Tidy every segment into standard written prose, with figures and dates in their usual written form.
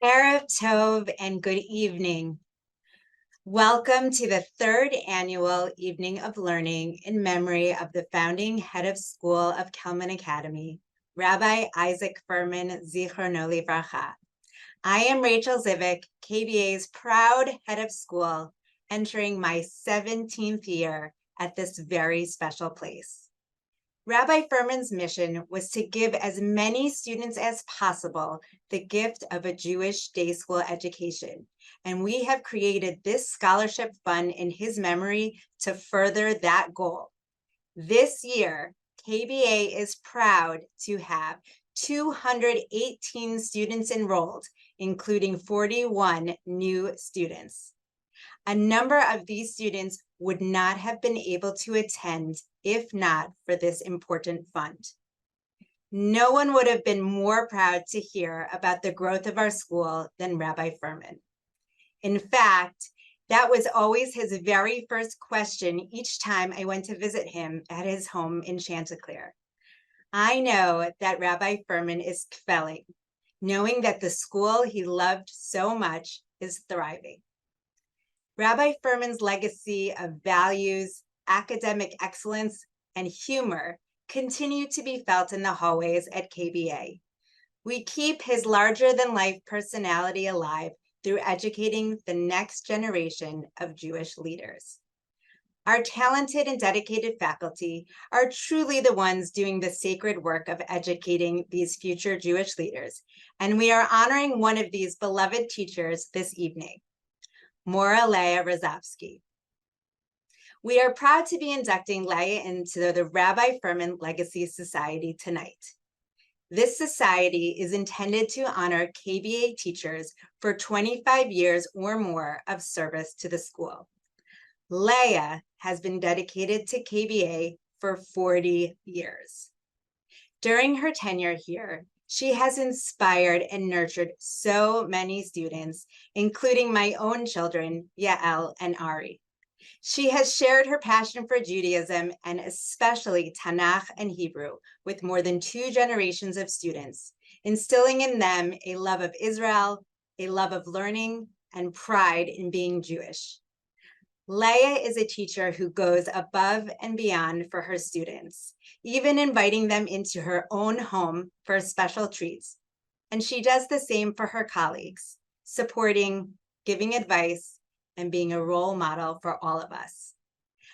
Erev Tov and good evening. Welcome to the third annual Evening of Learning in memory of the founding head of school of Kelman Academy, Rabbi Isaac Furman, Zichrono Livracha. I am Rachel Zivik, KBA's proud head of school, entering my 17th year at this very special place. Rabbi Furman's mission was to give as many students as possible the gift of a Jewish day school education, and we have created this scholarship fund in his memory to further that goal. This year, KBA is proud to have 218 students enrolled, including 41 new students. A number of these students would not have been able to attend if not for this important fund. No one would have been more proud to hear about the growth of our school than Rabbi Furman. In fact, that was always his very first question each time I went to visit him at his home in Chanticleer. I know that Rabbi Furman is kvelling, knowing that the school he loved so much is thriving. Rabbi Furman's legacy of values, academic excellence, and humor continue to be felt in the hallways at KBA. We keep his larger-than-life personality alive through educating the next generation of Jewish leaders. Our talented and dedicated faculty are truly the ones doing the sacred work of educating these future Jewish leaders, and we are honoring one of these beloved teachers this evening, Mora Leah Rozovsky. We are proud to be inducting Leah into the Rabbi Furman Legacy Society tonight. This society is intended to honor KBA teachers for 25 years or more of service to the school. Leah has been dedicated to KBA for 40 years. During her tenure here, she has inspired and nurtured so many students, including my own children, Yael and Ari. She has shared her passion for Judaism and especially Tanakh and Hebrew with more than 2 generations of students, instilling in them a love of Israel, a love of learning, and pride in being Jewish. Leah is a teacher who goes above and beyond for her students, even inviting them into her own home for special treats. And she does the same for her colleagues, supporting, giving advice, and being a role model for all of us.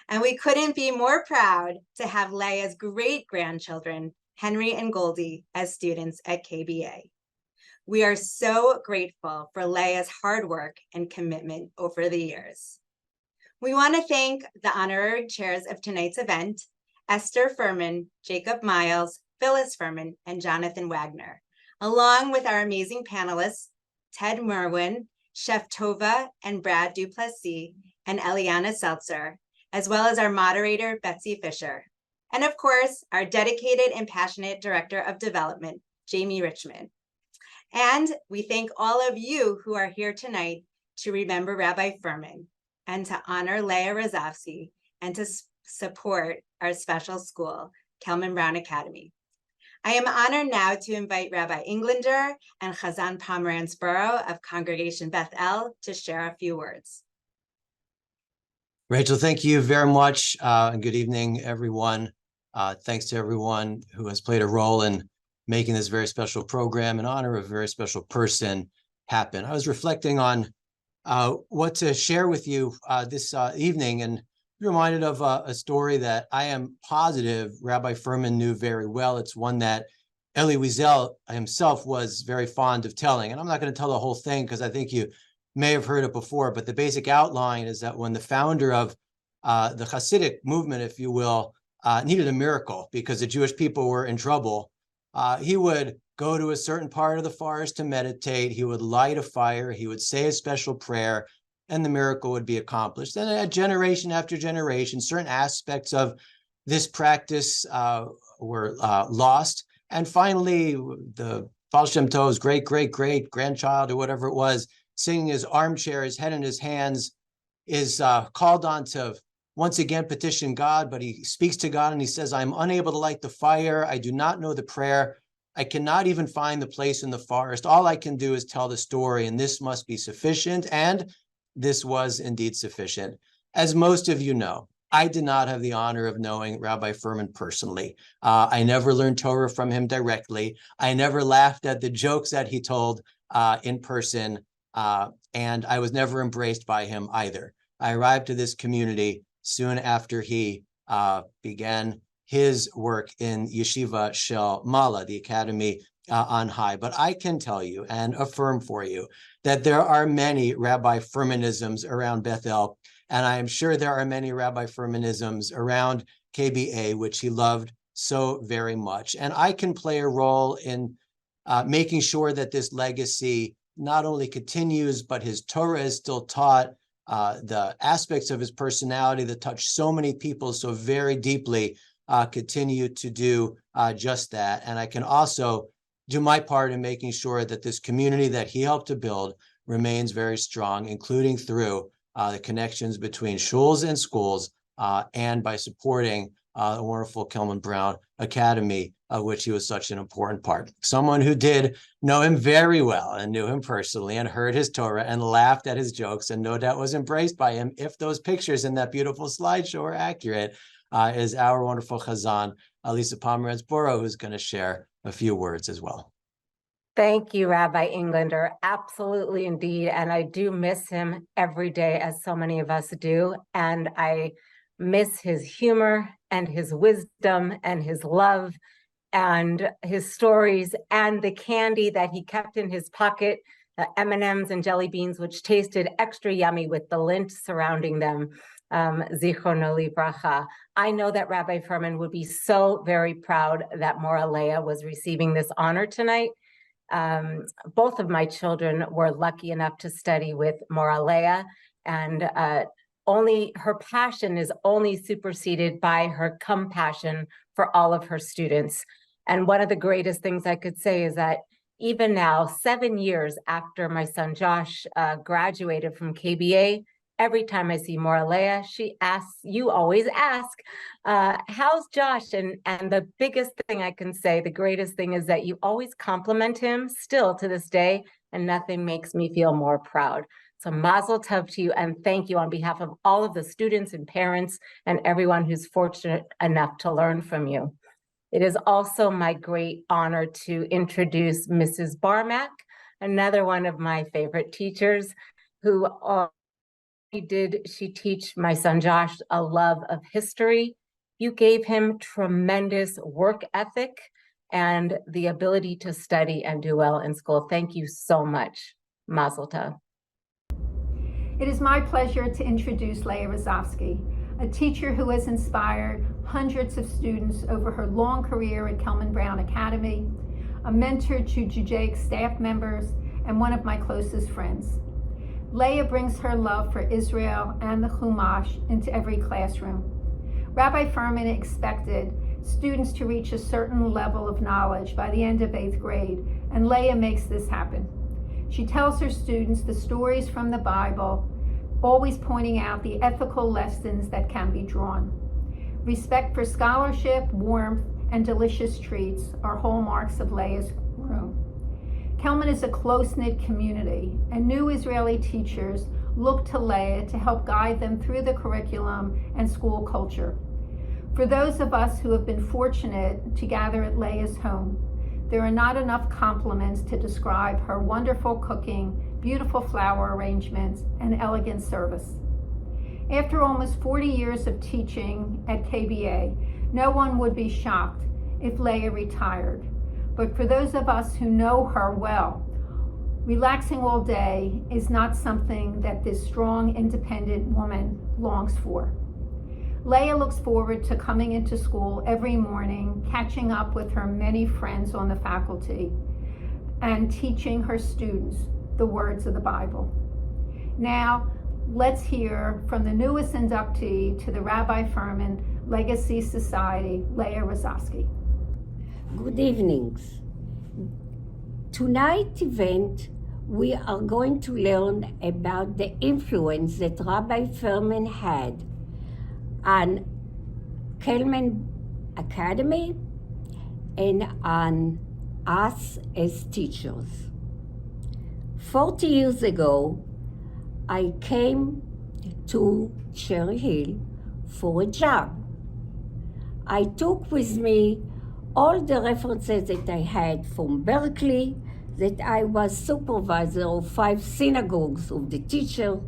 And we couldn't be more proud to have Leah's great-grandchildren, Henry and Goldie, as students at KBA. We are so grateful for Leah's hard work and commitment over the years. We want to thank the honorary chairs of tonight's event, Esther Furman, Jacob Miles, Phyllis Furman, and Jonathan Wagner, along with our amazing panelists, Ted Merwin, Chef Tova and Brad Duplessis, and Eliana Seltzer, as well as our moderator, Betsy Fisher. And of course, our dedicated and passionate Director of Development, Jamie Richmond. And we thank all of you who are here tonight to remember Rabbi Furman and to honor Leah Rozovsky and to support our special school, Kelman Brown Academy. I am honored now to invite Rabbi Englander and Chazan Pomerantz-Burrow of Congregation Beth El to share a few words. Rachel, thank you very much, and good evening, everyone. Thanks to everyone who has played a role in making this very special program in honor of a very special person happen. I was reflecting on what to share with you this evening, and reminded of a story that I am positive Rabbi Furman knew very well. It's one that Elie Wiesel himself was very fond of telling. And I'm not going to tell the whole thing because I think you may have heard it before, but the basic outline is that when the founder of the Hasidic movement, if you will, needed a miracle because the Jewish people were in trouble, he would go to a certain part of the forest to meditate. He would light a fire. He would say a special prayer, and the miracle would be accomplished. And generation after generation, certain aspects of this practice were lost. And finally, the Baal Shem Tov's great-great-great-grandchild or whatever it was, sitting in his armchair, his head in his hands, is called on to once again petition God, but he speaks to God and he says, I'm unable to light the fire. I do not know the prayer. I cannot even find the place in the forest. All I can do is tell the story, and this must be sufficient. And this was indeed sufficient. As most of you know, I did not have the honor of knowing Rabbi Furman personally. I never learned Torah from him directly. I never laughed at the jokes that he told in person, and I was never embraced by him either. I arrived to this community soon after he began his work in Yeshiva Shel Mala, the academy on high. But I can tell you and affirm for you that there are many Rabbi Furmanisms around Bethel, and I am sure there are many Rabbi Furmanisms around KBA, which he loved so very much. And I can play a role in making sure that this legacy not only continues, but his Torah is still taught. The aspects of his personality that touch so many people so very deeply continue to do just that. And I can also do my part in making sure that this community that he helped to build remains very strong, including through the connections between shuls and schools, and by supporting the wonderful Kelman Brown Academy, of which he was such an important part. Someone who did know him very well and knew him personally and heard his Torah and laughed at his jokes and no doubt was embraced by him, if those pictures in that beautiful slideshow are accurate, is our wonderful Chazan, Lisa Pomerantz-Borough, who's going to share a few words as well. Thank you, Rabbi Englander. Absolutely, indeed. And I do miss him every day, as so many of us do. And I miss his humor and his wisdom and his love and his stories and the candy that he kept in his pocket, M&Ms and jelly beans, which tasted extra yummy with the lint surrounding them. Zichrono livracha. I know that Rabbi Furman would be so very proud that Mora Leah was receiving this honor tonight. Both of my children were lucky enough to study with Mora Leah, and only her passion is only superseded by her compassion for all of her students. And one of the greatest things I could say is that even now, 7 years after my son Josh graduated from KBA, every time I see Mora Leah, she asks, you always ask, how's Josh? And the biggest thing I can say, the greatest thing is that you always compliment him still to this day, and nothing makes me feel more proud. So mazel tov to you, and thank you on behalf of all of the students and parents and everyone who's fortunate enough to learn from you. It is also my great honor to introduce Mrs. Barmack, another one of my favorite teachers, who did she teach my son Josh a love of history. You gave him tremendous work ethic and the ability to study and do well in school. Thank you so much. Mazel tov. It is my pleasure to introduce Leah Rozovsky, a teacher who has inspired hundreds of students over her long career at Kelman Brown Academy, a mentor to Judaic staff members, and one of my closest friends. Leah brings her love for Israel and the Chumash into every classroom. Rabbi Furman expected students to reach a certain level of knowledge by the end of 8th grade, and Leah makes this happen. She tells her students the stories from the Bible, always pointing out the ethical lessons that can be drawn. Respect for scholarship, warmth, and delicious treats are hallmarks of Leah's room. Kelman is a close-knit community, and new Israeli teachers look to Leah to help guide them through the curriculum and school culture. For those of us who have been fortunate to gather at Leah's home, there are not enough compliments to describe her wonderful cooking, beautiful flower arrangements, and elegant service. After almost 40 years of teaching at KBA, no one would be shocked if Leah retired. But for those of us who know her well, relaxing all day is not something that this strong, independent woman longs for. Leah looks forward to coming into school every morning, catching up with her many friends on the faculty, and teaching her students the words of the Bible. Now, let's hear from the newest inductee to the Rabbi Furman Legacy Society, Leah Rozovsky. Good evenings. Tonight's event, we are going to learn about the influence that Rabbi Furman had on Kelman Academy and on us as teachers. 40 years ago, I came to Cherry Hill for a job. I took with me all the references that I had from Berkeley, that I was supervisor of 5 synagogues of the teacher,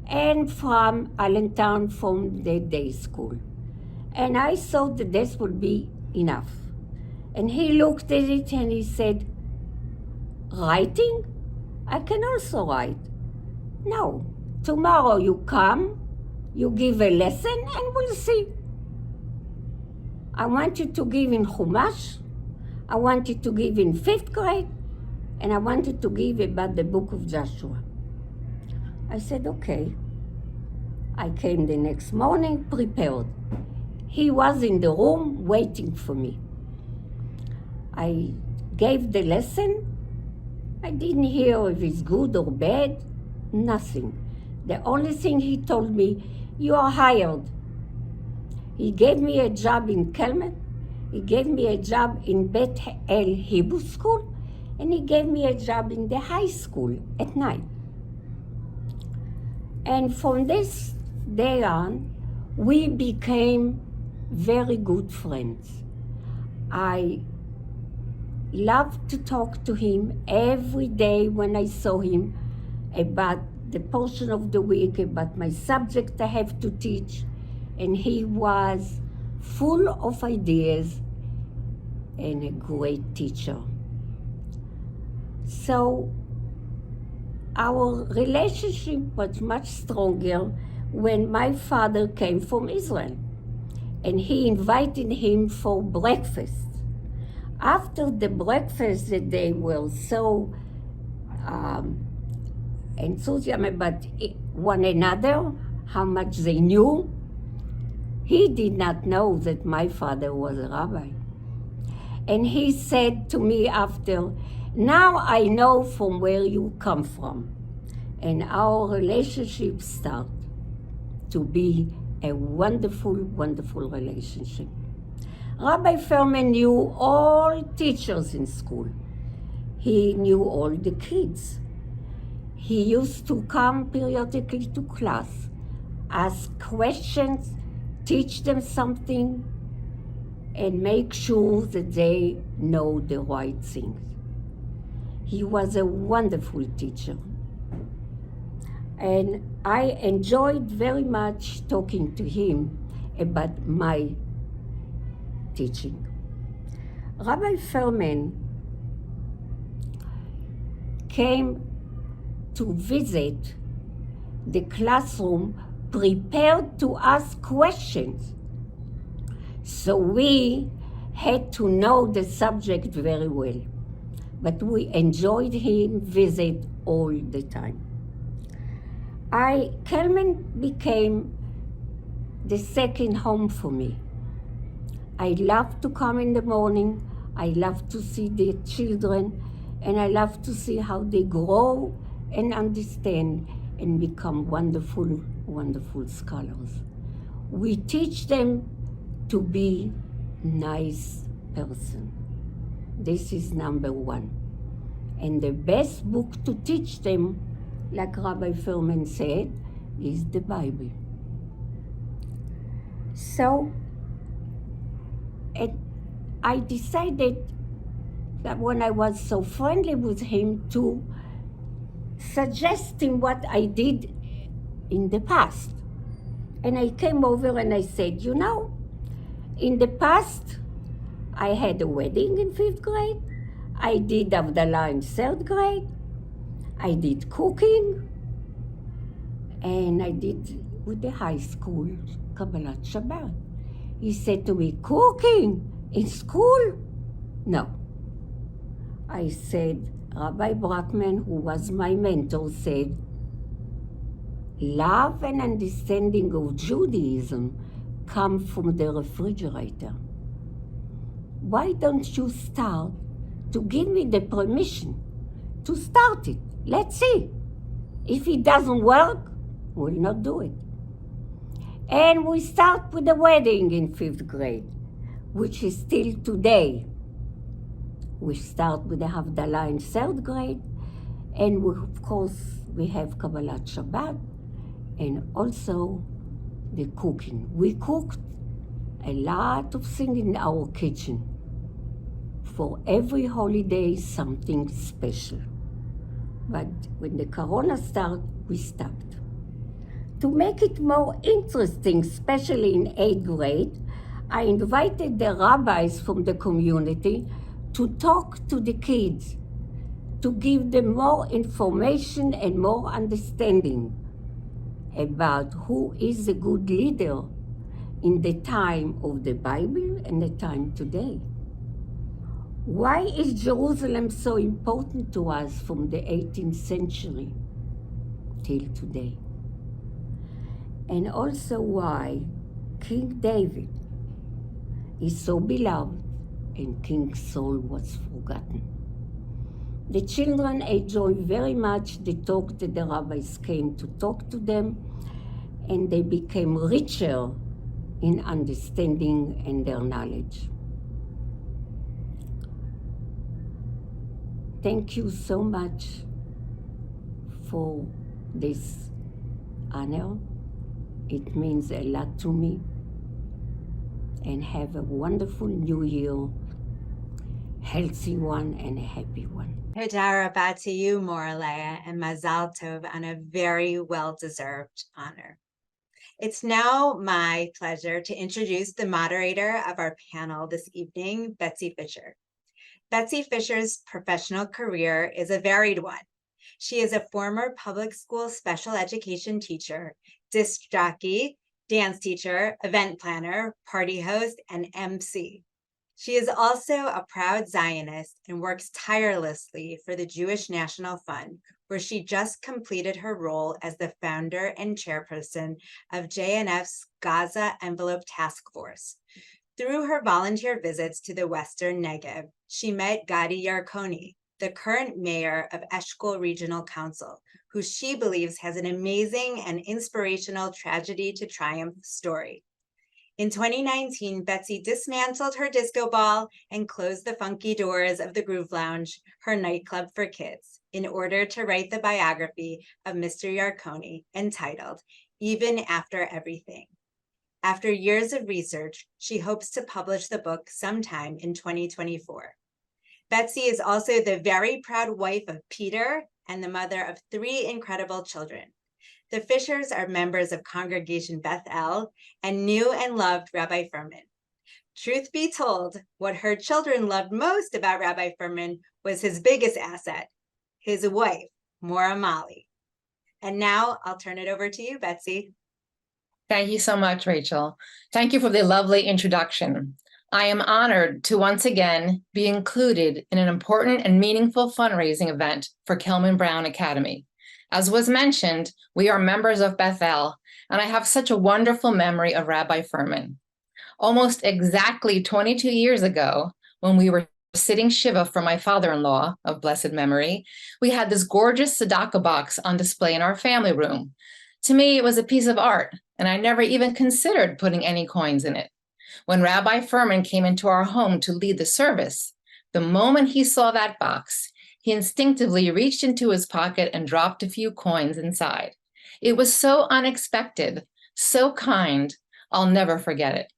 and from Allentown from the day school. And I thought that this would be enough. And he looked at it and he said, writing? I can also write. No, tomorrow you come, you give a lesson, and we'll see. I want you to give in Chumash, I want you to give in 5th grade, and I want you to give about the book of Joshua. I said, okay. I came the next morning prepared. He was in the room waiting for me. I gave the lesson. I didn't hear if it's good or bad, nothing. The only thing he told me, you are hired. He gave me a job in Kelman, he gave me a job in Beth El Hebrew School, and he gave me a job in the high school at night. And from this day on, we became very good friends. I loved to talk to him every day when I saw him about the portion of the week, about my subject I have to teach. And he was full of ideas and a great teacher. So our relationship was much stronger when my father came from Israel, and he invited him for breakfast. After the breakfast, that they were so enthusiastic about one another, how much they knew. He did not know that my father was a rabbi. And he said to me after, now I know from where you come from. And our relationship started to be a wonderful, wonderful relationship. Rabbi Furman knew all teachers in school. He knew all the kids. He used to come periodically to class, ask questions, teach them something, and make sure that they know the right things. He was a wonderful teacher. And I enjoyed very much talking to him about my teaching. Rabbi Furman came to visit the classroom prepared to ask questions. So we had to know the subject very well. But we enjoyed him visit all the time. Kelman became the second home for me. I love to come in the morning, I love to see the children, and I love to see how they grow and understand and become wonderful, wonderful scholars. We teach them to be nice person. This is number one. And the best book to teach them, like Rabbi Furman said, is the Bible. So, I decided that when I was so friendly with him to suggest him what I did in the past. And I came over and I said, you know, in the past, I had a wedding in 5th grade. I did Havdalah in 3rd grade. I did cooking. And I did with the high school, Kabbalat Shabbat. He said to me, cooking in school? No. I said, Rabbi Brackman, who was my mentor, said, love and understanding of Judaism come from the refrigerator. Why don't you start to give me the permission to start it? Let's see. If it doesn't work, we'll not do it. And we start with the wedding in 5th grade, which is still today We start with the Havdalah in 3rd grade, and of course we have Kabbalat Shabbat, and also the cooking. We cooked a lot of things in our kitchen. For every holiday, something special. But when the corona started, we stopped. To make it more interesting, especially in 8th grade, I invited the rabbis from the community to talk to the kids, to give them more information and more understanding about who is a good leader in the time of the Bible and the time today. Why is Jerusalem so important to us from the 18th century till today? And also why King David is so beloved and King Saul was forgotten. The children enjoyed very much the talk that the rabbis came to talk to them, and they became richer in understanding and their knowledge. Thank you so much for this honor. It means a lot to me. And have a wonderful new year, healthy one and a happy one. Toda rabah to you, Moralea, and Mazal Tov on a very well-deserved honor. It's now my pleasure to introduce the moderator of our panel this evening, Betsy Fisher. Betsy Fisher's professional career is a varied one. She is a former public school special education teacher, disc jockey, dance teacher, event planner, party host, and MC. She is also a proud Zionist and works tirelessly for the Jewish National Fund, where she just completed her role as the founder and chairperson of JNF's Gaza Envelope Task Force. Through her volunteer visits to the Western Negev, she met Gadi Yarkoni, the current mayor of Eshkol Regional Council, who she believes has an amazing and inspirational tragedy to triumph story. In 2019, Betsy dismantled her disco ball and closed the funky doors of the Groove Lounge, her nightclub for kids, in order to write the biography of Mr. Yarkoni entitled, Even After Everything. After years of research, she hopes to publish the book sometime in 2024. Betsy is also the very proud wife of Peter and the mother of 3 incredible children. The Fishers are members of Congregation Beth El and knew and loved Rabbi Furman. Truth be told, what her children loved most about Rabbi Furman was his biggest asset, his wife, Mora Mali. And now I'll turn it over to you, Betsy. Thank you so much, Rachel. Thank you for the lovely introduction. I am honored to once again be included in an important and meaningful fundraising event for Kelman Brown Academy. As was mentioned, we are members of Beth El, and I have such a wonderful memory of Rabbi Furman. Almost exactly 22 years ago, when we were sitting Shiva for my father-in-law of blessed memory, we had this gorgeous tzedakah box on display in our family room. To me, it was a piece of art, and I never even considered putting any coins in it. When Rabbi Furman came into our home to lead the service, the moment he saw that box, he instinctively reached into his pocket and dropped a few coins inside. It was so unexpected, so kind, I'll never forget it.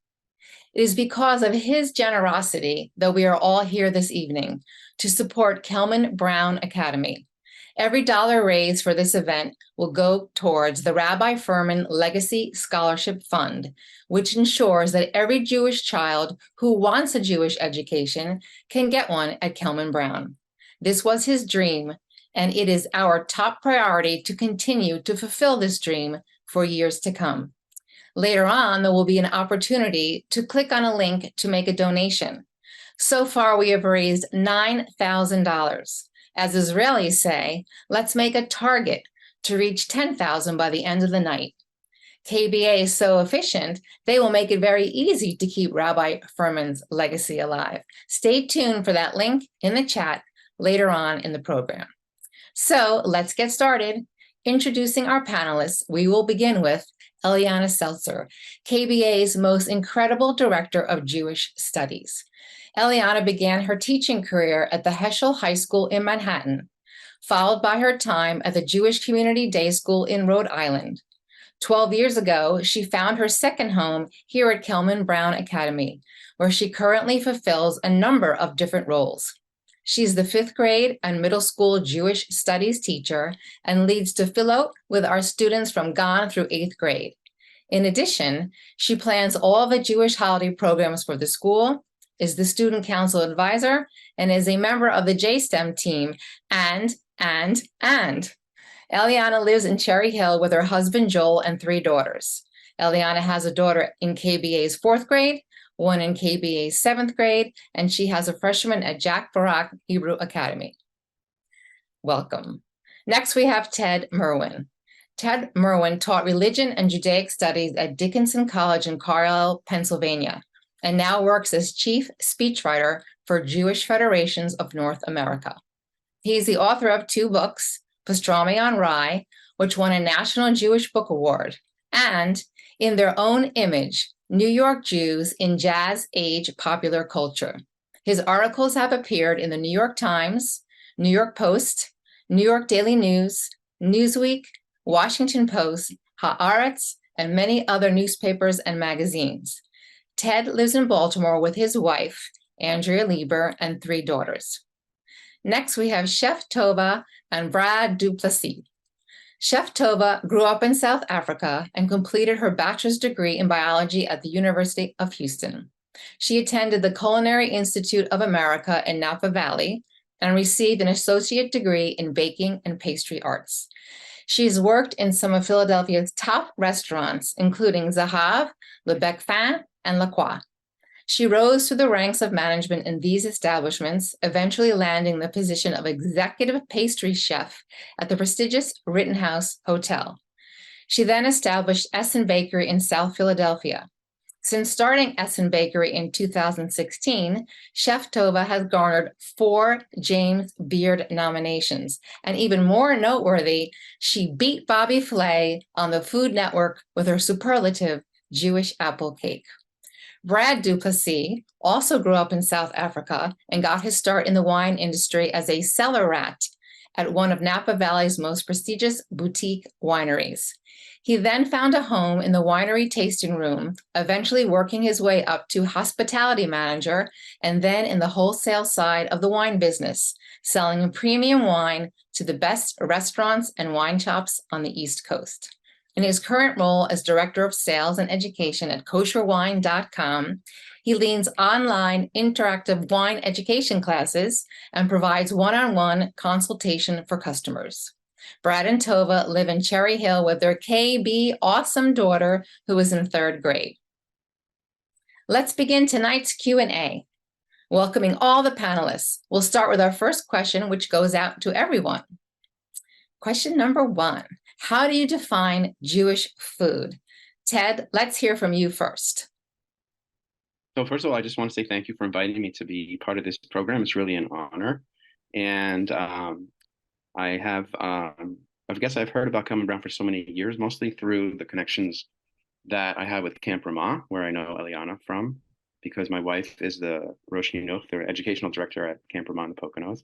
It is because of his generosity that we are all here this evening to support Kelman Brown Academy. Every dollar raised for this event will go towards the Rabbi Furman Legacy Scholarship Fund, which ensures that every Jewish child who wants a Jewish education can get one at Kelman Brown. This was his dream, and it is our top priority to continue to fulfill this dream for years to come. Later on, there will be an opportunity to click on a link to make a donation. So far, we have raised $9,000. As Israelis say, let's make a target to reach 10,000 by the end of the night. KBA is so efficient, they will make it very easy to keep Rabbi Furman's legacy alive. Stay tuned for that link in the chat later on in the program. So let's get started. Introducing our panelists, we will begin with Eliana Seltzer, KBA's most incredible director of Jewish studies. Eliana began her teaching career at the Heschel High School in Manhattan, followed by her time at the Jewish Community Day School in Rhode Island. 12 years ago, she found her second home here at Kelman Brown Academy, where she currently fulfills a number of different roles. She's the 5th grade and middle school Jewish studies teacher and leads tefillot with our students from Gan through 8th grade. In addition, she plans all the Jewish holiday programs for the school, is the student council advisor, and is a member of the JSTEM team, and. Eliana lives in Cherry Hill with her husband Joel and 3 daughters. Eliana has a daughter in KBA's 4th grade, one in KBA's 7th grade, and she has a freshman at Jack Barak Hebrew Academy. Welcome. Next, we have Ted Merwin. Ted Merwin taught religion and Judaic studies at Dickinson College in Carlisle, Pennsylvania, and now works as chief speechwriter for Jewish Federations of North America. He's the author of 2 books, Pastrami on Rye, which won a National Jewish Book Award, and In Their Own Image, New York Jews in Jazz Age Popular Culture. His articles have appeared in the New York Times, New York Post, New York Daily News, Newsweek, Washington Post, Haaretz, and many other newspapers and magazines. Ted lives in Baltimore with his wife, Andrea Lieber, and 3 daughters. Next, we have Chef Tova and Brad Duplessis. Chef Tova grew up in South Africa and completed her bachelor's degree in biology at the University of Houston. She attended the Culinary Institute of America in Napa Valley and received an associate degree in baking and pastry arts. She's worked in some of Philadelphia's top restaurants, including Zahav, Le Bec Fin, and La Croix. She rose through the ranks of management in these establishments, eventually landing the position of executive pastry chef at the prestigious Rittenhouse Hotel. She then established Essen Bakery in South Philadelphia. Since starting Essen Bakery in 2016, Chef Tova has garnered 4 James Beard nominations, and even more noteworthy, she beat Bobby Flay on the Food Network with her superlative Jewish apple cake. Brad Duplessis also grew up in South Africa and got his start in the wine industry as a cellar rat at one of Napa Valley's most prestigious boutique wineries. He then found a home in the winery tasting room, eventually working his way up to hospitality manager and then in the wholesale side of the wine business, selling premium wine to the best restaurants and wine shops on the East Coast. In his current role as Director of Sales and Education at kosherwine.com, he leads online interactive wine education classes and provides one-on-one consultation for customers. Brad and Tova live in Cherry Hill with their KB awesome daughter, who is in 3rd grade. Let's begin tonight's Q&A. Welcoming all the panelists. We'll start with our first question, which goes out to everyone. Question number 1. How do you define Jewish food? Ted, let's hear from you first. So first of all, I just want to say thank you for inviting me to be part of this program. It's really an honor. And I guess I've heard about Kelman Brown for so many years, mostly through the connections that I have with Camp Ramah, where I know Eliana from, because my wife is the Rosh Chinuch, the educational director at Camp Ramah in the Poconos.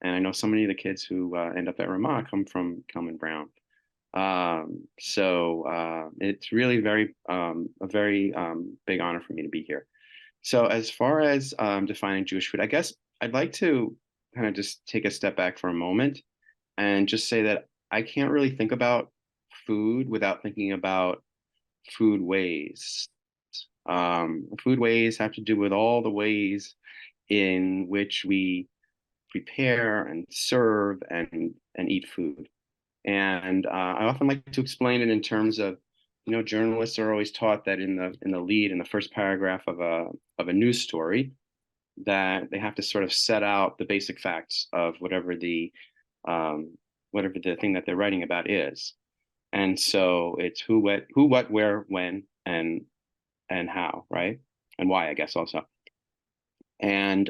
And I know so many of the kids who end up at Ramah come from Kelman Brown. It's really a very big honor for me to be here. So as far as defining Jewish food, I guess I'd like to kind of just take a step back for a moment and just say that I can't really think about food without thinking about food ways. Food ways have to do with all the ways in which we prepare and serve and eat food. And I often like to explain it in terms of, journalists are always taught that in the lead, in the first paragraph of a news story, that they have to sort of set out the basic facts of whatever the thing that they're writing about is. And so it's who, what, where, when, and how, right? And why, I guess, also. And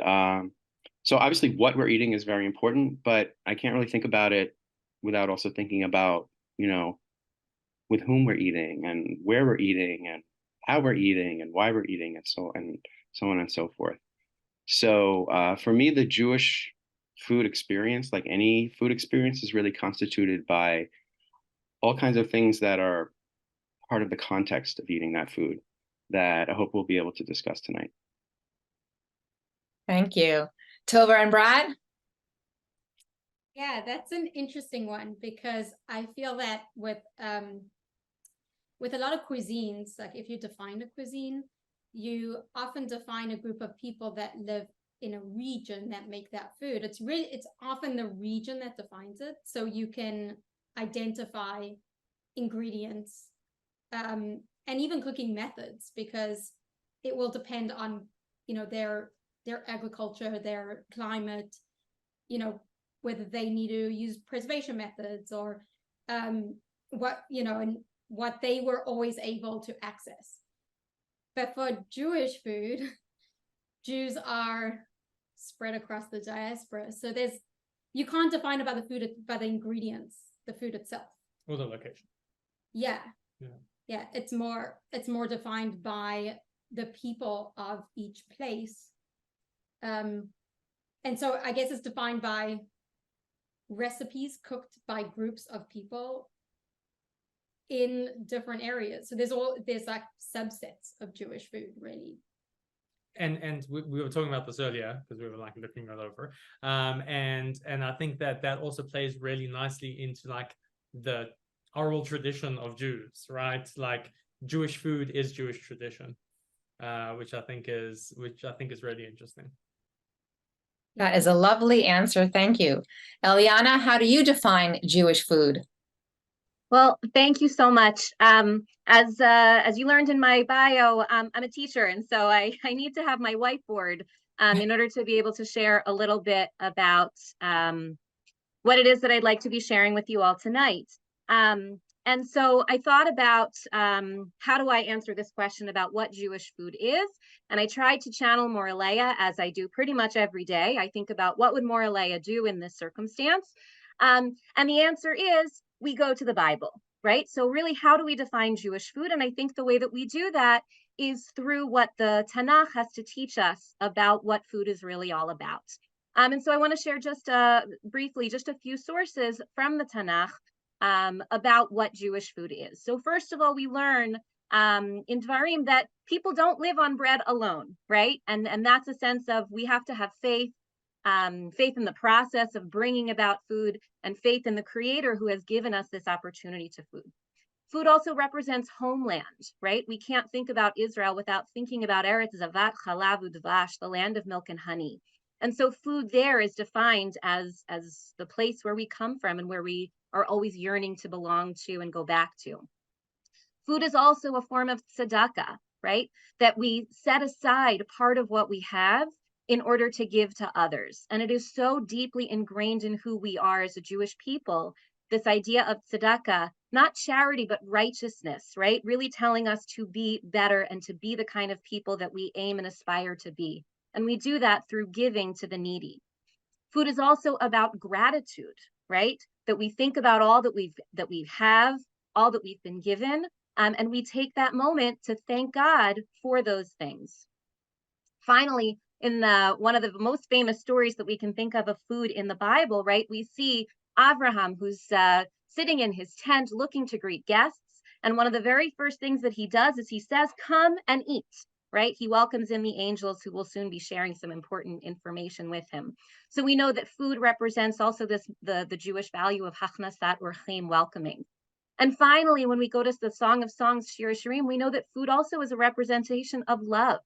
so obviously what we're eating is very important, but I can't really think about it without also thinking about, with whom we're eating and where we're eating and how we're eating and why we're eating and so on and so forth. So for me, the Jewish food experience, like any food experience, is really constituted by all kinds of things that are part of the context of eating that food that I hope we'll be able to discuss tonight. Thank you. Tova and Brad? Yeah, that's an interesting one because I feel that with a lot of cuisines, like if you define a cuisine, you often define a group of people that live in a region that make that food. It's often the region that defines it. So you can identify ingredients and even cooking methods, because it will depend on, their agriculture, their climate, whether they need to use preservation methods or and what they were always able to access. But for Jewish food, Jews are spread across the diaspora. So you can't define about the food by the ingredients, the food itself. Or the location. Yeah. It's more defined by the people of each place. And so I guess it's defined by recipes cooked by groups of people in different areas. So there's like subsets of Jewish food, really. And we were talking about this earlier because we were like looking it over. And I think that also plays really nicely into like the oral tradition of Jews, right? Like Jewish food is Jewish tradition, which I think is really interesting. That is a lovely answer. Thank you. Eliana, how do you define Jewish food? Well, thank you so much. As you learned in my bio, I'm a teacher, and so I need to have my whiteboard in order to be able to share a little bit about what it is that I'd like to be sharing with you all tonight. And so I thought about how do I answer this question about what Jewish food is? And I tried to channel Moraleia, as I do pretty much every day. I think about what would Moraleia do in this circumstance? And the answer is we go to the Bible, right? So really, how do we define Jewish food? And I think the way that we do that is through what the Tanakh has to teach us about what food is really all about. And so I want to share just briefly, just a few sources from the Tanakh about what Jewish food is. So first of all, we learn in Dvarim that people don't live on bread alone, right? And that's a sense of we have to have faith in the process of bringing about food, and faith in the Creator who has given us this opportunity to food. Food also represents homeland, right? We can't think about Israel without thinking about Eretz Zavat Chalav Udvash, the land of milk and honey. And so food there is defined as the place where we come from and where we are always yearning to belong to and go back to. Food is also a form of tzedakah, right? That we set aside part of what we have in order to give to others. And it is so deeply ingrained in who we are as a Jewish people, this idea of tzedakah, not charity, but righteousness, right? Really telling us to be better and to be the kind of people that we aim and aspire to be. And we do that through giving to the needy. Food is also about gratitude, right? That we think about all that we have, all that we've been given, and we take that moment to thank God for those things. Finally, in one of the most famous stories that we can think of food in the Bible, right? We see Abraham, who's sitting in his tent looking to greet guests. And one of the very first things that he does is he says, "Come and eat," right? He welcomes in the angels who will soon be sharing some important information with him. So we know that food represents also the Jewish value of hachnasat orchim, welcoming. And finally, when we go to the Song of Songs, Shir Shirim, we know that food also is a representation of love,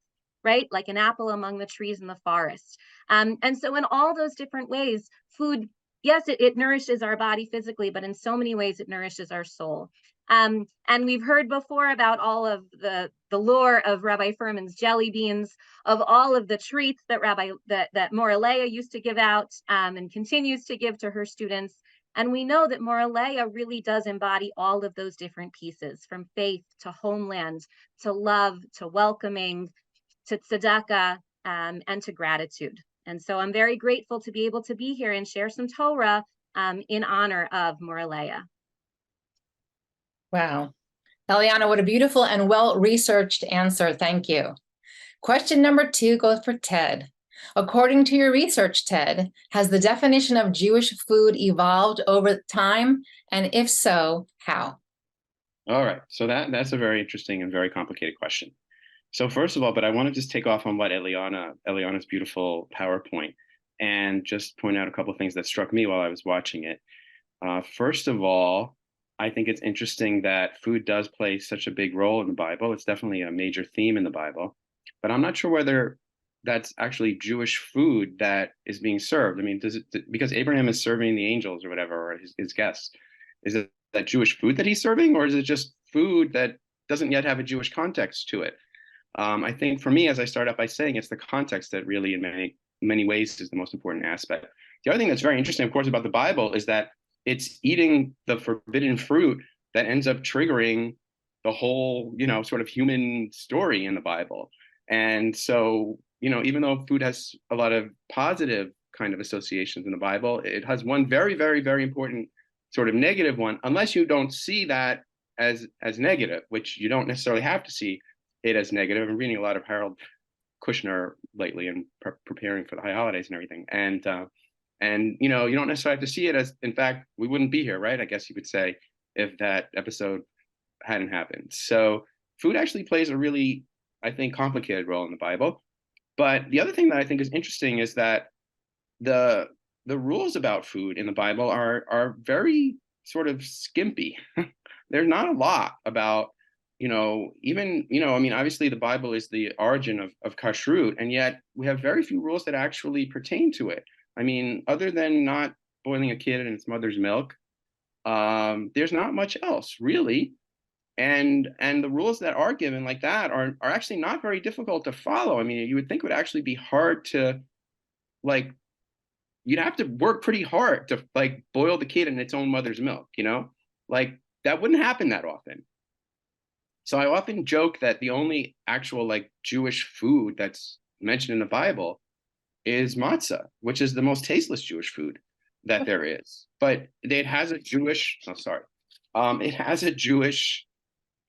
right? Like an apple among the trees in the forest. And so in all those different ways, food, yes, it nourishes our body physically, but in so many ways it nourishes our soul. And we've heard before about all of the lore of Rabbi Furman's jelly beans, of all of the treats that that Moraleia used to give out and continues to give to her students. And we know that Moraleia really does embody all of those different pieces, from faith to homeland, to love, to welcoming, to tzedakah, and to gratitude. And so I'm very grateful to be able to be here and share some Torah in honor of Moraleia. Wow. Eliana, what a beautiful and well-researched answer. Thank you. Question number 2 goes for Ted. According to your research, Ted, has the definition of Jewish food evolved over time? And if so, how? All right, so that's a very interesting and very complicated question. So first of all, but I want to just take off on what Eliana's beautiful PowerPoint, and just point out a couple of things that struck me while I was watching it. First of all, I think it's interesting that food does play such a big role in the Bible. It's definitely a major theme in the Bible, but I'm not sure whether that's actually Jewish food that is being served. I mean, because Abraham is serving the angels or whatever, or his guests, is it that Jewish food that he's serving, or is it just food that doesn't yet have a Jewish context to it? I think for me, as I start out by saying, it's the context that really, in many ways, is the most important aspect. The other thing that's very interesting, of course, about the Bible is that it's eating the forbidden fruit that ends up triggering the whole, sort of human story in the Bible. And so, even though food has a lot of positive kind of associations in the Bible, it has one very, very, very important sort of negative one, unless you don't see that as negative, which you don't necessarily have to see it as negative. I'm reading a lot of Harold Kushner lately and preparing for the high holidays and everything. And you don't necessarily have to see it as, in fact, we wouldn't be here, right? I guess you could say, if that episode hadn't happened. So food actually plays a really, I think, complicated role in the Bible. But the other thing that I think is interesting is that the rules about food in the Bible are very sort of skimpy. There's not a lot about, obviously the Bible is the origin of kashrut, and yet we have very few rules that actually pertain to it. I mean, other than not boiling a kid in its mother's milk, there's not much else really. And the rules that are given like that are actually not very difficult to follow. I mean, you would think it would actually be hard to, like, you'd have to work pretty hard to like boil the kid in its own mother's milk, like that wouldn't happen that often. So I often joke that the only actual like Jewish food that's mentioned in the Bible is matzah, which is the most tasteless Jewish food that there is. But it has a Jewish, it has a Jewish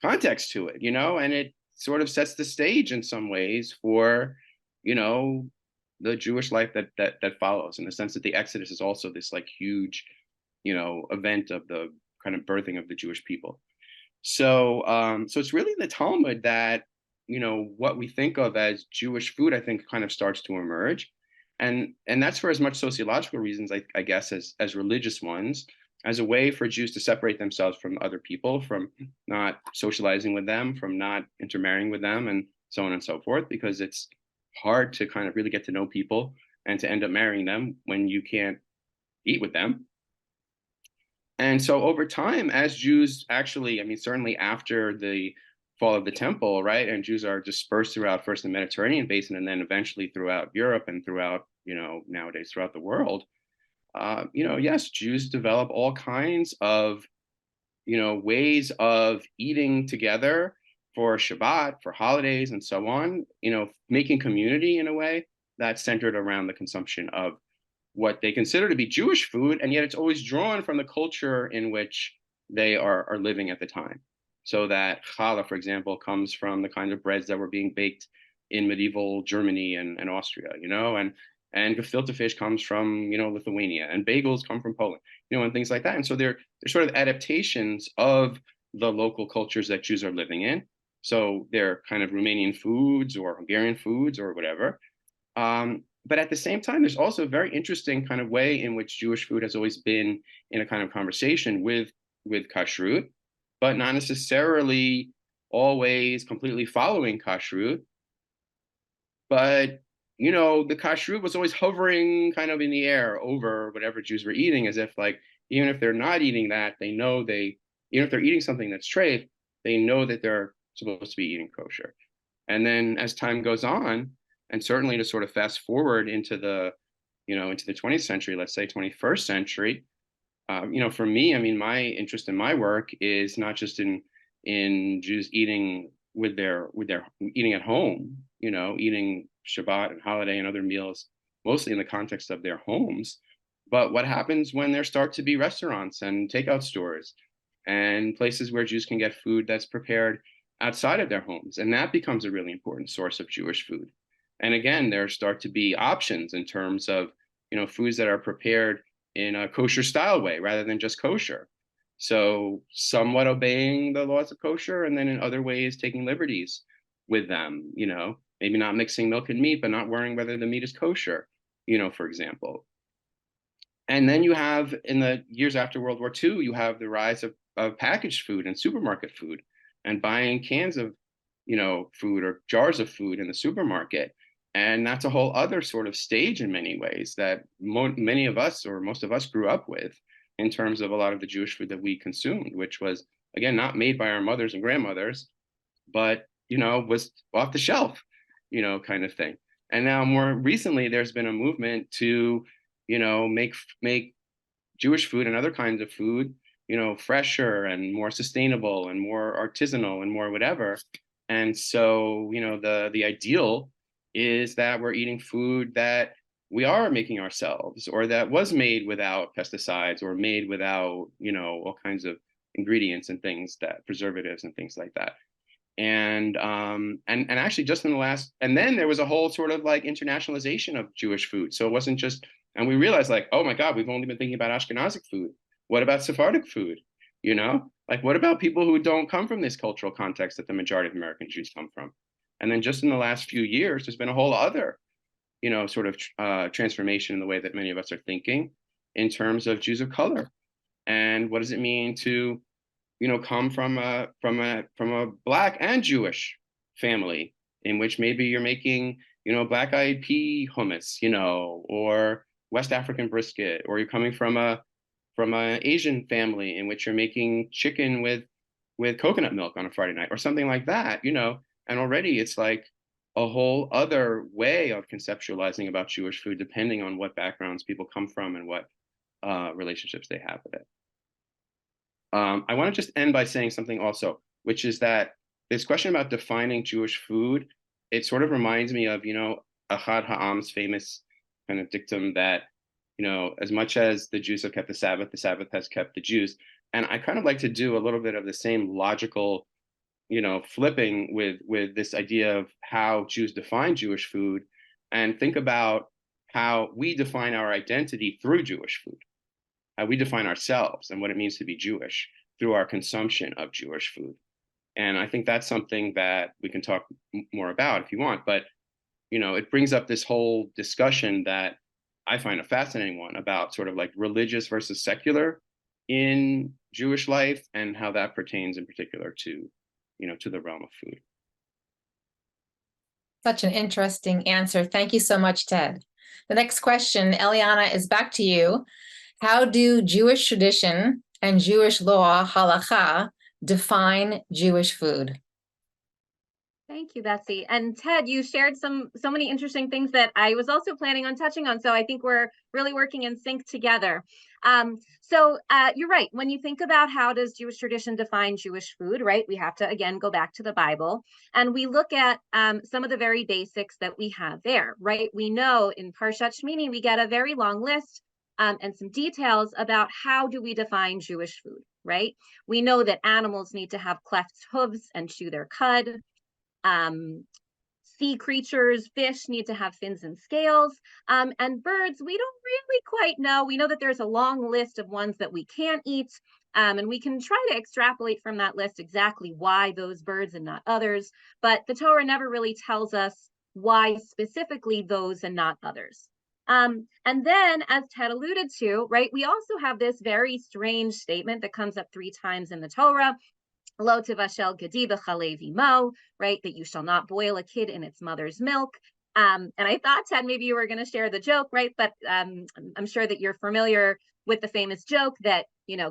context to it, and it sort of sets the stage in some ways for, the Jewish life that follows, in the sense that the Exodus is also this like huge, event of the kind of birthing of the Jewish people. So so it's really the Talmud that, what we think of as Jewish food, I think kind of starts to emerge. And that's for as much sociological reasons, I guess, as religious ones, as a way for Jews to separate themselves from other people, from not socializing with them, from not intermarrying with them, and so on and so forth, because it's hard to kind of really get to know people and to end up marrying them when you can't eat with them. And so over time, as Jews actually, certainly after the fall of the temple, right, and Jews are dispersed throughout first the Mediterranean basin and then eventually throughout Europe and throughout, nowadays throughout the world, yes, Jews develop all kinds of, ways of eating together for Shabbat, for holidays, and so on, making community in a way that's centered around the consumption of what they consider to be Jewish food, and yet it's always drawn from the culture in which they are living at the time. So that challah, for example, comes from the kind of breads that were being baked in medieval Germany and Austria, and gefilte fish comes from, Lithuania, and bagels come from Poland, and things like that. And so they're sort of adaptations of the local cultures that Jews are living in. So they're kind of Romanian foods or Hungarian foods or whatever. But at the same time, there's also a very interesting kind of way in which Jewish food has always been in a kind of conversation with kashrut, but not necessarily always completely following kashrut. But, the kashrut was always hovering kind of in the air over whatever Jews were eating, as if like, even if they're not eating that, they know even if they're eating something that's treif, they know that they're supposed to be eating kosher. And then as time goes on, and certainly to sort of fast forward into the 20th century, let's say 21st century, for me, my interest in my work is not just in Jews eating with their eating at home, eating Shabbat and holiday and other meals, mostly in the context of their homes, but what happens when there start to be restaurants and takeout stores and places where Jews can get food that's prepared outside of their homes. And that becomes a really important source of Jewish food. And again, there start to be options in terms of, foods that are prepared in a kosher style way rather than just kosher. So somewhat obeying the laws of kosher, and then in other ways taking liberties with them, maybe not mixing milk and meat, but not worrying whether the meat is kosher, for example. And then you have, in the years after World War II, you have the rise of packaged food and supermarket food, and buying cans of, food or jars of food in the supermarket. And that's a whole other sort of stage in many ways that many of us, or most of us, grew up with in terms of a lot of the Jewish food that we consumed, which was, again, not made by our mothers and grandmothers, but, was off the shelf, kind of thing. And now more recently, there's been a movement to, make Jewish food and other kinds of food, fresher and more sustainable and more artisanal and more whatever. And so, the ideal is that we're eating food that we are making ourselves, or that was made without pesticides, or made without, all kinds of ingredients and things, that preservatives and things like that. And actually just in the last, and then there was a whole sort of like internationalization of Jewish food. So it wasn't just, and we realized like, oh my God, we've only been thinking about Ashkenazic food. What about Sephardic food? Like what about people who don't come from this cultural context that the majority of American Jews come from? And then just in the last few years, there's been a whole other, sort of transformation in the way that many of us are thinking in terms of Jews of color. And what does it mean to, come from a Black and Jewish family, in which maybe you're making, black eyed pea hummus, or West African brisket, or you're coming from an Asian family in which you're making chicken with coconut milk on a Friday night, or something like that, and already it's like a whole other way of conceptualizing about Jewish food, depending on what backgrounds people come from and what relationships they have with it. I want to just end by saying something also, which is that this question about defining Jewish food, it sort of reminds me of, Ahad Ha'am's famous kind of dictum that, as much as the Jews have kept the Sabbath has kept the Jews. And I kind of like to do a little bit of the same logical, flipping with this idea of how Jews define Jewish food, and think about how we define our identity through Jewish food, how we define ourselves and what it means to be Jewish through our consumption of Jewish food. And I think that's something that we can talk more about if you want, but, it brings up this whole discussion that I find a fascinating one about sort of like religious versus secular in Jewish life, and how that pertains in particular to, to the realm of food. Such an interesting answer. Thank you so much, Ted. The next question, Eliana, is back to you. How do Jewish tradition and Jewish law, halacha, define Jewish food? Thank you, Betsy. And Ted, you shared so many interesting things that I was also planning on touching on. So I think we're really working in sync together. So you're right. When you think about how does Jewish tradition define Jewish food, right? We have to, again, go back to the Bible, and we look at some of the very basics that we have there, right? We know in Parshat Shmini, we get a very long list and some details about how do we define Jewish food, right? We know that animals need to have cleft hooves and chew their cud. Sea creatures, fish, need to have fins and scales. And birds, we don't really quite know. We know that there's a long list of ones that we can't eat. And we can try to extrapolate from that list exactly why those birds and not others. But the Torah never really tells us why specifically those and not others. And then, as Ted alluded to, right, we also have this very strange statement that comes up 3 times in the Torah. Lo tivashel gedi b'chalev imo, right? That you shall not boil a kid in its mother's milk. And I thought, Ted, maybe you were going to share the joke, right? But I'm sure that you're familiar with the famous joke that,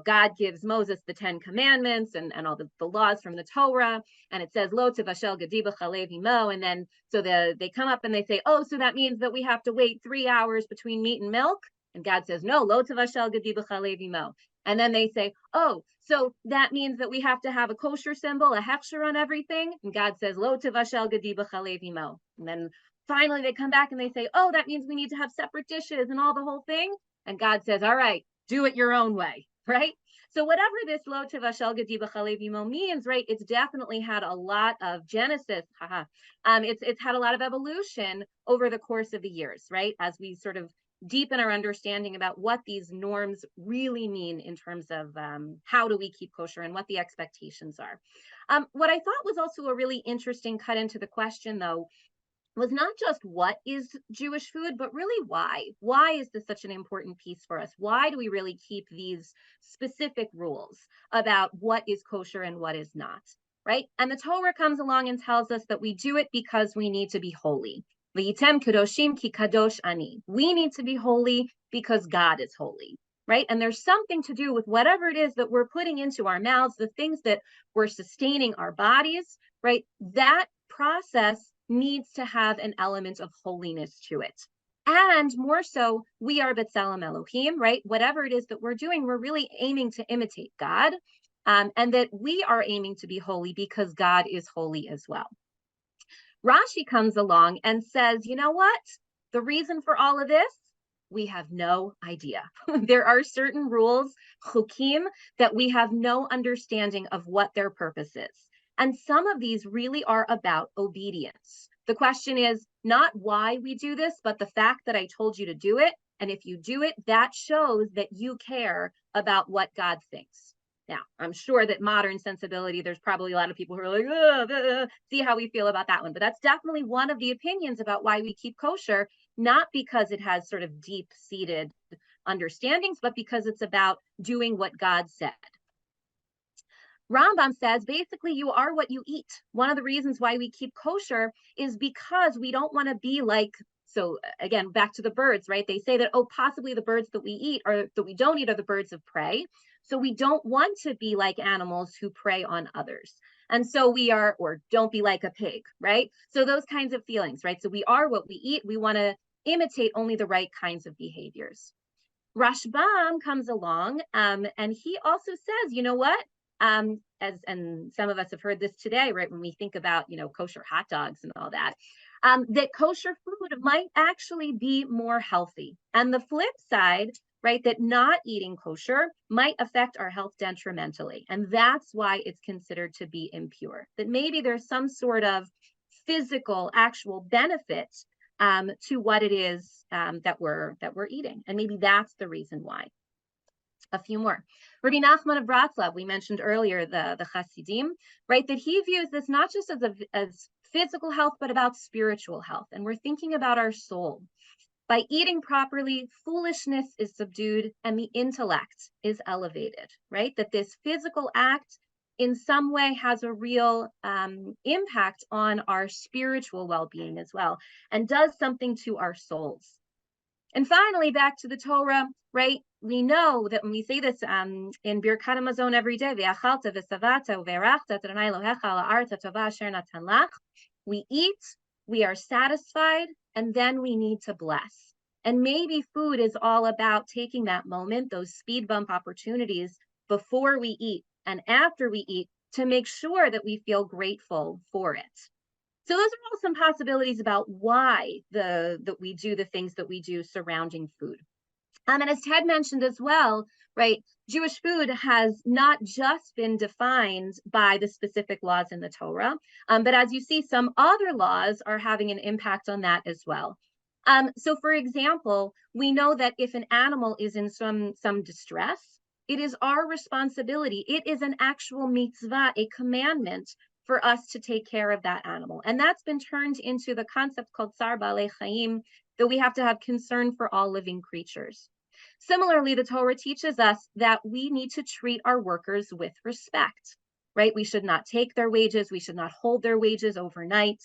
God gives Moses the 10 commandments and all the laws from the Torah. And it says, Lo tivashel gedi b'chalev imo. And then so they come up and they say, oh, so that means that we have to wait 3 hours between meat and milk. And God says, no, Lo tivashel gedi b'chalev imo. And then they say, oh, so that means that we have to have a kosher symbol, a hechsher on everything. And God says, Lo tivashel gedi b'chalev imo. And then finally they come back and they say, oh, that means we need to have separate dishes and all the whole thing. And God says, all right, do it your own way. right? So whatever this lo tevashel gedi b'chalev imo means, right, it's definitely had a lot of genesis, it's had a lot of evolution over the course of the years, right, as we sort of deepen our understanding about what these norms really mean in terms of how do we keep kosher and what the expectations are. What I thought was also a really interesting cut into the question, though, was not just what is Jewish food, but really why. Why is this such an important piece for us? Why do we really keep these specific rules about what is kosher and what is not, right? And the Torah comes along and tells us that we do it because we need to be holy. V'yitem kadoshim ki kadosh ani. We need to be holy because God is holy, right? And there's something to do with whatever it is that we're putting into our mouths, the things that we're sustaining our bodies, right? That process needs to have an element of holiness to it. And more so, we are B'Tselem Elohim, right? Whatever it is that we're doing, we're really aiming to imitate God, and that we are aiming to be holy because God is holy as well. Rashi comes along and says, you know what? The reason for all of this, we have no idea. There are certain rules, chukim, that we have no understanding of what their purpose is. And some of these really are about obedience. The question is not why we do this, but the fact that I told you to do it. And if you do it, that shows that you care about what God thinks. Now, I'm sure that modern sensibility, there's probably a lot of people who are like, see how we feel about that one. But that's definitely one of the opinions about why we keep kosher, not because it has sort of deep-seated understandings, but because it's about doing what God said. Rambam says, basically, you are what you eat. One of the reasons why we keep kosher is because we don't want to be like, so again, back to the birds, right? They say that, oh, possibly the birds that we eat or that we don't eat are the birds of prey. So we don't want to be like animals who prey on others. And so we are, or don't be like a pig, right? So those kinds of feelings, right? So we are what we eat. We want to imitate only the right kinds of behaviors. Rashbam comes along and he also says, you know what? And some of us have heard this today, right? When we think about, kosher hot dogs and all that, that kosher food might actually be more healthy. And the flip side, right, that not eating kosher might affect our health detrimentally. And that's why it's considered to be impure. That maybe there's some sort of physical, actual benefit to what it is that we're eating. And maybe that's the reason why. A few more. Rabbi Nachman of Bratslav, we mentioned earlier, the Hasidim, right, that he views this not just as physical health, but about spiritual health. And we're thinking about our soul. By eating properly, foolishness is subdued and the intellect is elevated, right? That this physical act in some way has a real impact on our spiritual well-being as well, and does something to our souls. And finally, back to the Torah, right? We know that when we say this in Birkat Hamazon every day, we eat, we are satisfied, and then we need to bless. And maybe food is all about taking that moment, those speed bump opportunities before we eat and after we eat to make sure that we feel grateful for it. So those are all some possibilities about why that we do the things that we do surrounding food. And as Ted mentioned as well, right, Jewish food has not just been defined by the specific laws in the Torah, but as you see, some other laws are having an impact on that as well. So for example, we know that if an animal is in some distress, it is our responsibility. It is an actual mitzvah, a commandment for us to take care of that animal. And that's been turned into the concept called Tsar Baalei Chaim, that we have to have concern for all living creatures. Similarly, the Torah teaches us that we need to treat our workers with respect, right? We should not take their wages. We should not hold their wages overnight,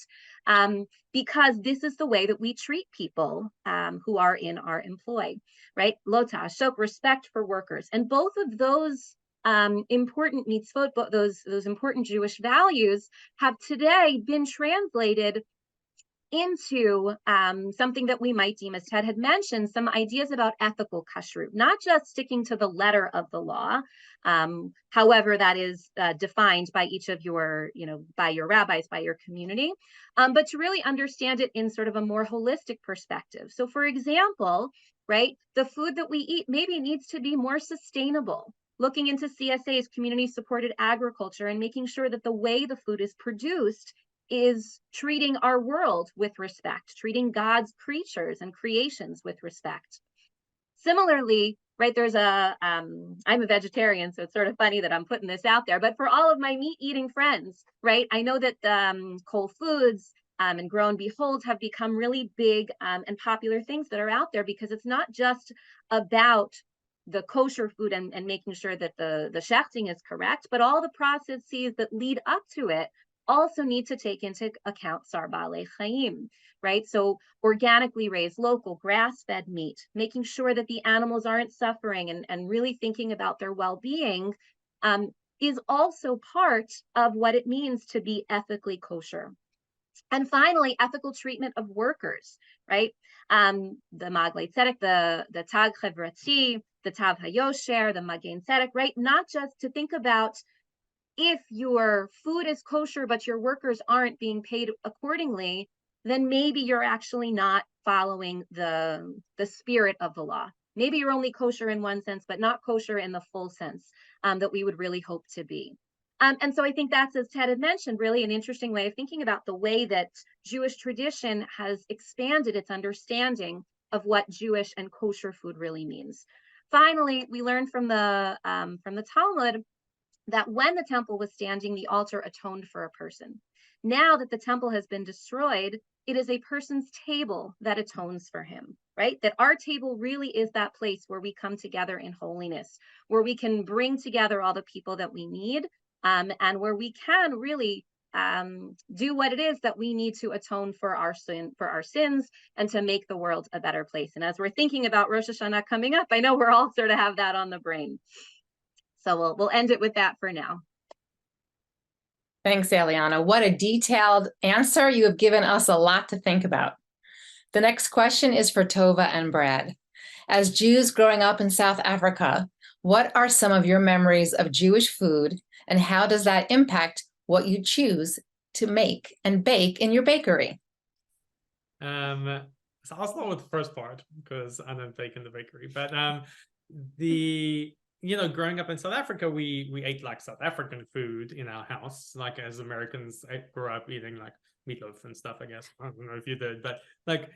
because this is the way that we treat people who are in our employ, right? Lo ta'ashok, respect for workers. And both of those important mitzvot, those important Jewish values have today been translated into something that we might deem, as Ted had mentioned, some ideas about ethical kashrut, not just sticking to the letter of the law, however that is defined by each of your, by your rabbis, by your community, but to really understand it in sort of a more holistic perspective. So for example, right, the food that we eat maybe needs to be more sustainable. looking into CSA's community-supported agriculture and making sure that the way the food is produced is treating our world with respect, treating God's creatures and creations with respect. Similarly, right, there's I'm a vegetarian, so it's sort of funny that I'm putting this out there, but for all of my meat-eating friends, right, I know that Whole Foods and Grow and Behold have become really big and popular things that are out there, because it's not just about the kosher food and making sure that the shechting is correct, but all the processes that lead up to it also need to take into account Tsar Baalei Chaim, right? So organically raised, local, grass-fed meat, making sure that the animals aren't suffering and really thinking about their well-being is also part of what it means to be ethically kosher. And finally, ethical treatment of workers, right? The Maglei Tzedek, the Tag Chevrati, the Tav HaYosher, the Magen Tzedek, right? Not just to think about if your food is kosher, but your workers aren't being paid accordingly, then maybe you're actually not following the spirit of the law. Maybe you're only kosher in one sense, but not kosher in the full sense that we would really hope to be. And so I think that's, as Ted had mentioned, really an interesting way of thinking about the way that Jewish tradition has expanded its understanding of what Jewish and kosher food really means. Finally, we learned from the Talmud that when the temple was standing, the altar atoned for a person. Now that the temple has been destroyed, it is a person's table that atones for him, right? That our table really is that place where we come together in holiness, where we can bring together all the people that we need, and where we can really do what it is that we need to atone for our sins and to make the world a better place. And as we're thinking about Rosh Hashanah coming up, I know we're all sort of have that on the brain. So we'll end it with that for now. Thanks, Eliana. What a detailed answer. You have given us a lot to think about. The next question is for Tova and Brad. As Jews growing up in South Africa, what are some of your memories of Jewish food, and how does that impact what you choose to make and bake in your bakery? So I'll start with the first part because I don't bake in the bakery. But growing up in South Africa, we ate like South African food in our house. Like as Americans, I grew up eating like meatloaf and stuff, I guess. I don't know if you did, but like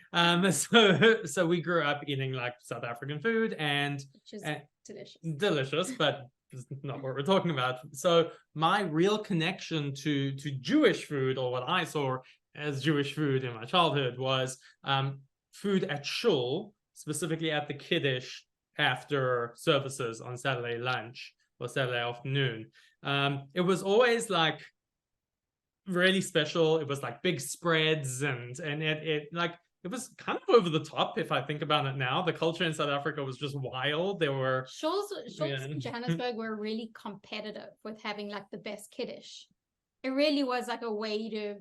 so we grew up eating like South African food, and Which is delicious, but it's not what we're talking about. So my real connection to Jewish food, or what I saw as Jewish food in my childhood, was food at shul, specifically at the Kiddush after services on Saturday lunch or Saturday afternoon. It was always like really special. It was like big spreads, and it was kind of over the top. If I think about it now, the culture in South Africa was just wild. There were shuls in Johannesburg were really competitive with having like the best Kiddush. It really was like a way to,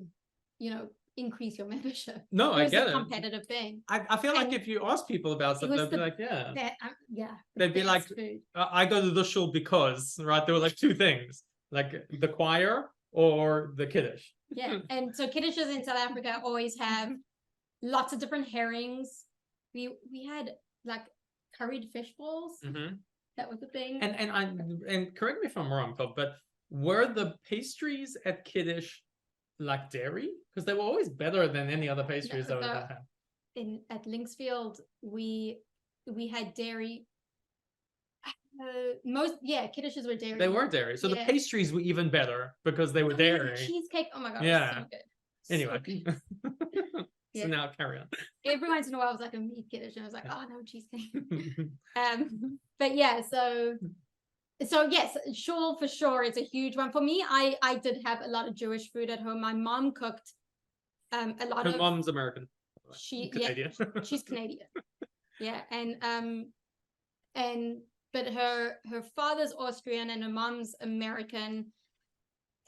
increase your membership. No, I get it. It was a competitive thing. I feel like if you ask people about stuff, they'd be like, they'd be like, I go to the shul because, right? There were like two things, like the choir or the Kiddush. Yeah, and so Kiddushes in South Africa always have lots of different herrings. We had like curried fish balls. Mm-hmm. That was the thing. And correct me if I'm wrong, but were the pastries at Kiddush like dairy? Because they were always better than any other pastries that we had. At Linksfield, we had dairy. Kiddushes were dairy. They were dairy. So the pastries were even better because they were dairy. Cheesecake, oh my god, yeah. so good. Anyway. So good. So now carry on. Every once in a while, I was like a meat Kiddush, and I was like, oh no, cheesecake. But yeah, so yes, shul for sure is a huge one for me. I did have a lot of Jewish food at home. My mom cooked a lot. Her mom's American. She's Canadian. Yeah, but her father's Austrian and her mom's American,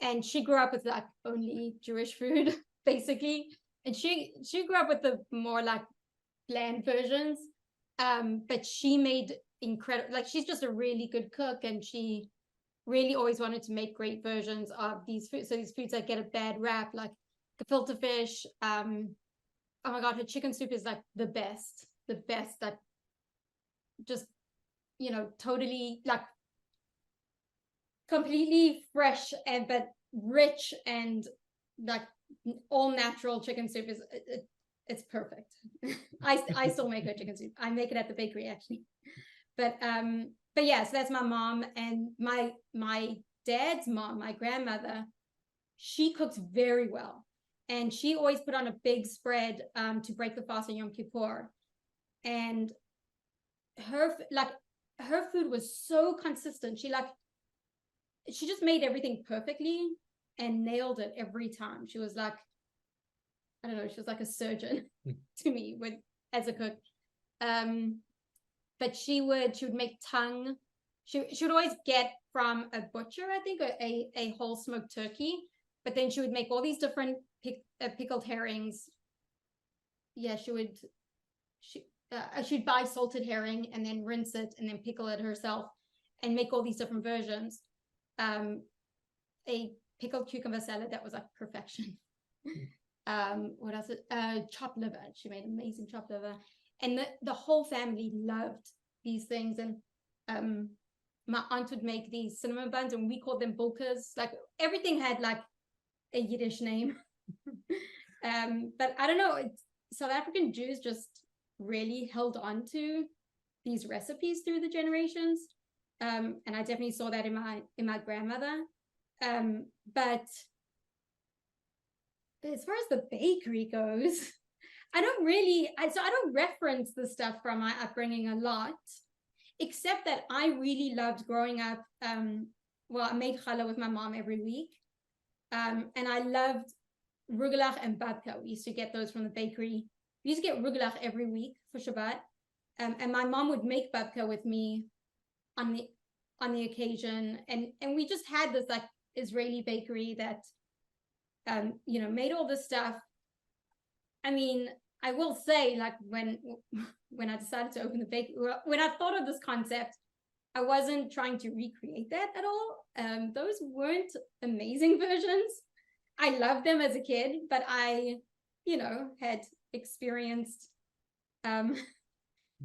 and she grew up with like only Jewish food basically. And she grew up with the more like bland versions, but she made incredible, like she's just a really good cook, and she really always wanted to make great versions of these foods. So these foods that get a bad rap, like gefilte fish. Oh my god, her chicken soup is like the best, like just totally like completely fresh and but rich and like all natural chicken soup is it's perfect. I still make her chicken soup. I make it at the bakery actually. But yeah, so that's my mom. And my dad's mom, my grandmother, she cooks very well. And she always put on a big spread to break the fast on Yom Kippur. And her food was so consistent. She just made everything perfectly and nailed it every time. She was like, I don't know, she was like a surgeon to me as a cook. But she would make tongue. She would always get from a butcher, I think, a whole smoked turkey. But then she would make all these different pickled herrings. Yeah, she'd buy salted herring and then rinse it and then pickle it herself and make all these different versions. A pickled cucumber salad that was like perfection. What else? Chopped liver. She made amazing chopped liver. And the whole family loved these things. And my aunt would make these cinnamon buns and we called them bulkas. Like everything had like a Yiddish name. But I don't know, South African Jews just really held on to these recipes through the generations. And I definitely saw that in my grandmother. But as far as the bakery goes, I don't reference the stuff from my upbringing a lot, except that I really loved growing up. I made challah with my mom every week. And I loved rugelach and babka. We used to get those from the bakery. We used to get rugelach every week for Shabbat. And my mom would make babka with me on the occasion. And we just had this like Israeli bakery that, made all this stuff. I mean, I will say, like when I decided to open the bakery, when I thought of this concept, I wasn't trying to recreate that at all. Those weren't amazing versions. I loved them as a kid, but I, had experienced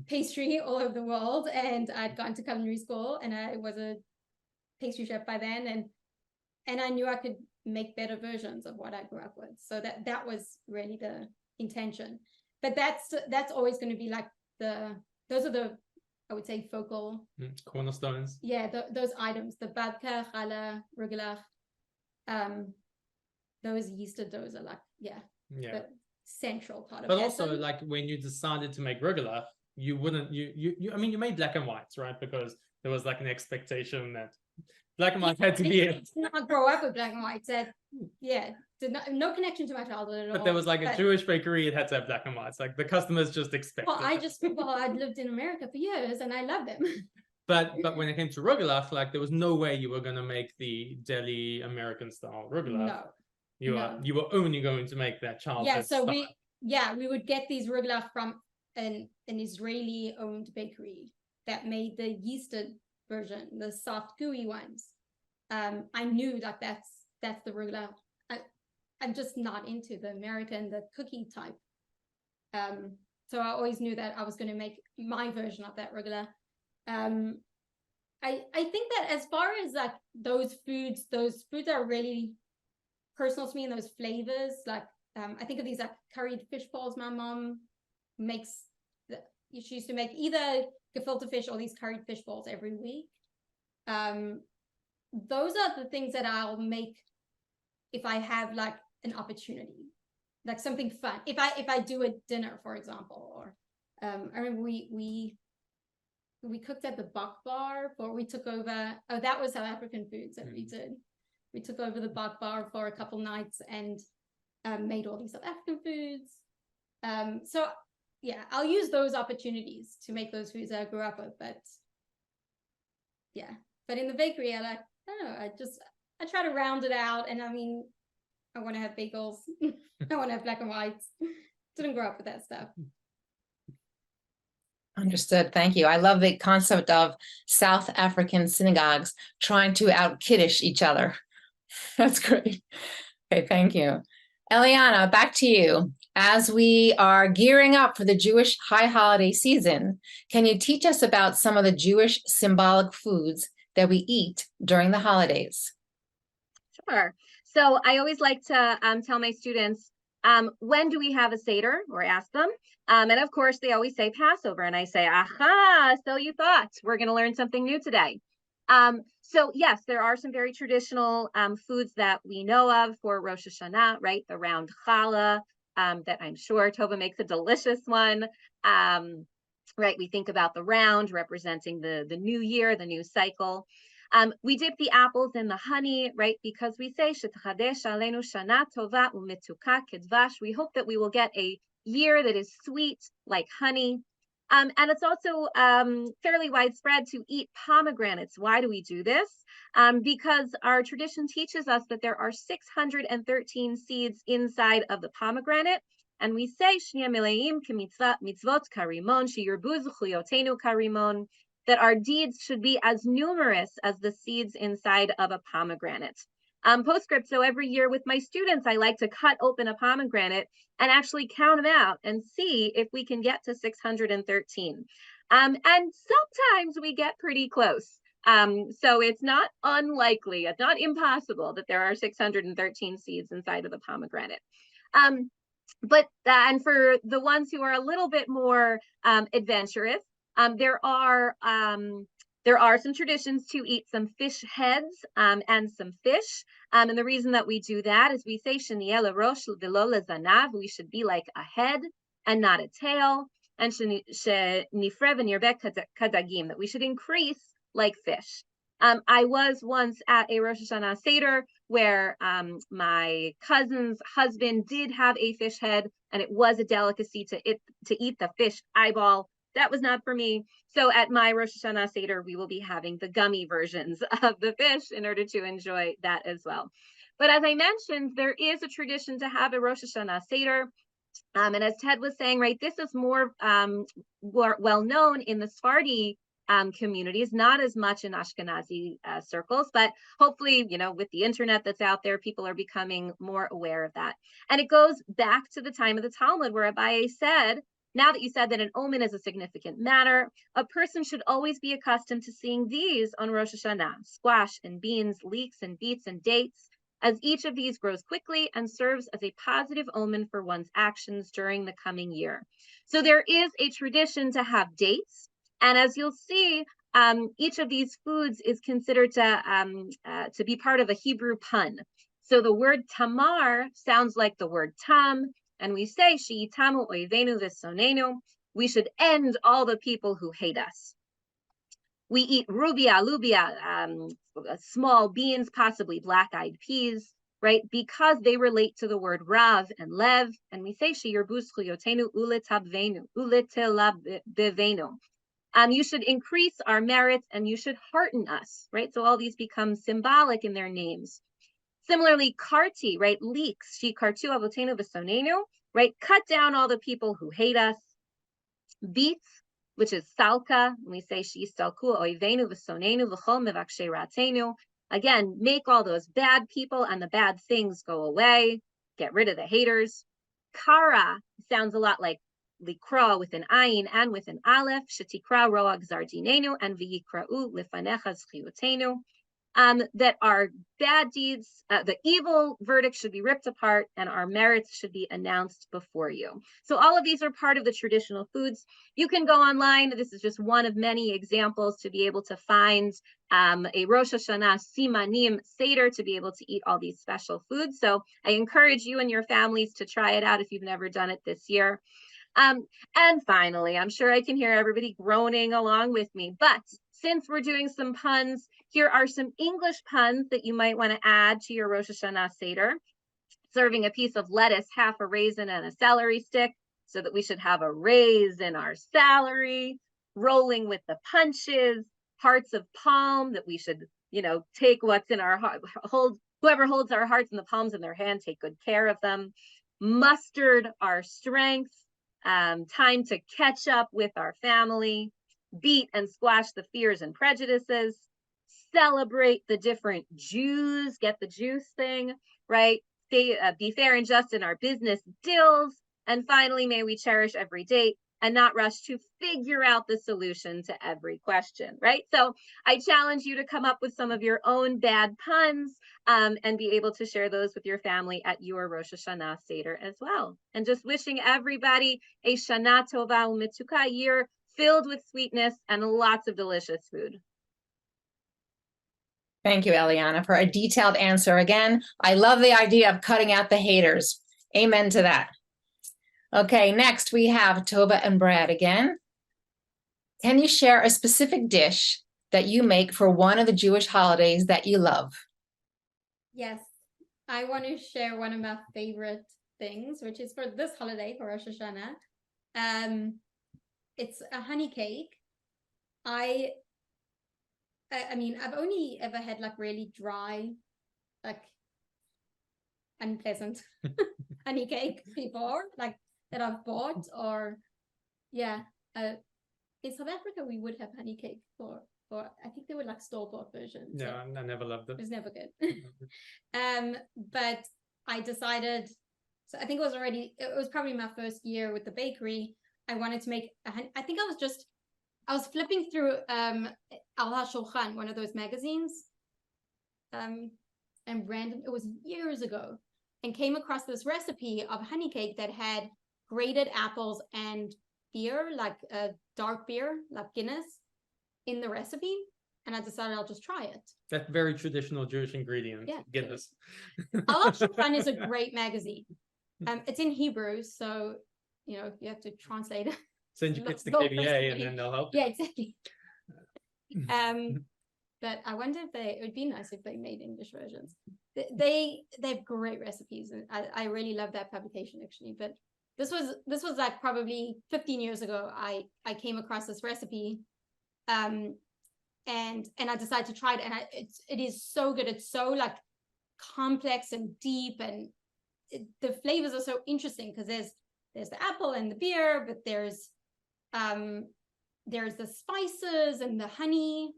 pastry all over the world, and I'd gone to culinary school, and I was a pastry chef by then, and I knew I could make better versions of what I grew up with. So that was really the intention. But that's always going to be like those are the, I would say, focal cornerstones. Yeah, those items, the babka, challah, rugelach, those yeasted doughs are like, the central part of But that. also, like when you decided to make rugelach, you wouldn't, you made black and whites, right? Because there was like an expectation that black and white had to be it. Not grow up with black and white. No connection to my childhood at all. But there was like a Jewish bakery, it had to have black and whites. Like the customers just expected. I'd lived in America for years and I loved them. But when it came to rugelach, like there was no way you were gonna make the Deli American style rugelach. No. You were only going to make that childhood style. we would get these rugelach from an Israeli owned bakery that made the yeasted version, the soft gooey ones. I knew that that's the rugelach. I'm just not into the American, the cookie type. So I always knew that I was going to make my version of that rugelach. I think that as far as like those foods are really personal to me, and those flavors. Like I think of these like curried fish balls my mom makes. She used to make either gefilte fish or these curried fish balls every week. Those are the things that I'll make if I have like an opportunity, like something fun. If I do a dinner, for example, or I remember we cooked at the Bak Bar before we took over. Oh, that was South African foods that we did. We took over the Bak Bar for a couple nights and made all these South African foods. So yeah, I'll use those opportunities to make those foods that I grew up with. But in the bakery, I don't know, I try to round it out. And I mean, I want to have bagels. I want to have black and whites. Didn't grow up with that stuff. Understood. Thank you. I love the concept of South African synagogues trying to out-Kiddush each other. That's great. Okay, thank you. Eliana, back to you. As we are gearing up for the Jewish high holiday season, can you teach us about some of the Jewish symbolic foods that we eat during the holidays? Sure. So I always like to tell my students, when do we have a Seder, or ask them. And of course, they always say Passover. And I say, aha, so you thought. We're going to learn something new today. So yes, there are some very traditional foods that we know of for Rosh Hashanah, right? The round challah, that I'm sure Tova makes a delicious one. Right, we think about the round representing the new year, the new cycle. We dip the apples in the honey, right? Because we say, "Shetchadesh aleinu shana tova u'metuka kedvash." We hope that we will get a year that is sweet like honey. And it's also fairly widespread to eat pomegranates. Why do we do this? Because our tradition teaches us that there are 613 seeds inside of the pomegranate. And we say, Shnia Mileim mitzvot karimon, sheyirbu zechuyotenu karimon, that our deeds should be as numerous as the seeds inside of a pomegranate. Postscript, so every year with my students, I like to cut open a pomegranate and actually count them out and see if we can get to 613. And sometimes we get pretty close. So it's not unlikely, it's not impossible that there are 613 seeds inside of the pomegranate. But and for the ones who are a little bit more adventurous, there are some traditions to eat some fish heads and some fish. And the reason that we do that is we say Sheniel rosh v'lo lezanav, we should be like a head and not a tail, and Shenifre v'nirbek kadagim, that we should increase like fish. I was once at a Rosh Hashanah Seder where my cousin's husband did have a fish head, and it was a delicacy to eat the fish eyeball. That was not for me. So at my Rosh Hashanah Seder, we will be having the gummy versions of the fish in order to enjoy that as well. But as I mentioned, there is a tradition to have a Rosh Hashanah Seder. And as Ted was saying, right, this is more well known in the Sephardi communities, not as much in Ashkenazi circles, but hopefully, with the internet that's out there, people are becoming more aware of that. And it goes back to the time of the Talmud, where Abaye said, now that you said that an omen is a significant matter, a person should always be accustomed to seeing these on Rosh Hashanah: squash and beans, leeks and beets and dates, as each of these grows quickly and serves as a positive omen for one's actions during the coming year. So there is a tradition to have dates. And as you'll see, each of these foods is considered to be part of a Hebrew pun. So the word tamar sounds like the word tam, and we say, She'itamu oivenu v'sonenu, we should end all the people who hate us. We eat rubia, small beans, possibly black-eyed peas, right? Because they relate to the word rav and lev, and we say, She'yirbu zechuyotenu uletelabevenu. You should increase our merits and you should hearten us, right? So all these become symbolic in their names. Similarly, karti, right? Leeks, she kartu avotenu v'sonenu, right? Cut down all the people who hate us. Beets, which is salka, we say she salku oivenu v'sonenu v'chol mevakshe ratenu. Again, make all those bad people and the bad things go away. Get rid of the haters. Kara sounds a lot like likra with an ayin and with an aleph, shetikra roag zardinenu and v'yikra'u lifanecha zchiyotenu. That our bad deeds, the evil verdict should be ripped apart and our merits should be announced before you. So all of these are part of the traditional foods. You can go online. This is just one of many examples to be able to find a Rosh Hashanah Simanim Seder to be able to eat all these special foods. So I encourage you and your families to try it out if you've never done it this year. And finally, I'm sure I can hear everybody groaning along with me, but since we're doing some puns, here are some English puns that you might want to add to your Rosh Hashanah Seder. Serving a piece of lettuce, half a raisin, and a celery stick, so that we should have a raise in our salary. Rolling with the punches, hearts of palm, that we should, take what's in our heart, whoever holds our hearts in the palms of their hand, take good care of them. Mustered our strength. Time to catch up with our family. Beat and squash the fears and prejudices. Celebrate the different Jews, get the juice thing, right? Be fair and just in our business deals. And finally, may we cherish every date and not rush to figure out the solution to every question, right? So I challenge you to come up with some of your own bad puns and be able to share those with your family at your Rosh Hashanah Seder as well. And just wishing everybody a Shana Tova U'Mitzuka year filled with sweetness and lots of delicious food. Thank you, Eliana, for a detailed answer. Again, I love the idea of cutting out the haters. Amen to that. Okay, next we have Tova and Brad again. Can you share a specific dish that you make for one of the Jewish holidays that you love? Yes, I want to share one of my favorite things, which is for this holiday, for Rosh Hashanah. It's a honey cake. I mean, I've only ever had like really dry, like unpleasant honey cake before, like that I've bought, or yeah. In South Africa, we would have honey cake for I think they were like store-bought versions. No, I never loved it. It was never good. But I decided, so I think it was probably my first year with the bakery. I wanted to make I think I was flipping through Al HaShulchan, one of those magazines, and it was years ago, and came across this recipe of honey cake that had grated apples and beer, like a dark beer, like Guinness, in the recipe, and I decided I'll just try it. That very traditional Jewish ingredient. Yeah. Guinness. Al HaShulchan is a great magazine. It's in Hebrew, so you have to translate it. Send your kids to KBA and then they'll help. Yeah, exactly. But I wonder if it would be nice if they made English versions. They have great recipes, and I really love that publication actually. But this was like probably 15 years ago. I came across this recipe, and I decided to try it, and it is so good. It's so like complex and deep, and the flavors are so interesting because there's the apple and the beer, but there's the spices and the honey,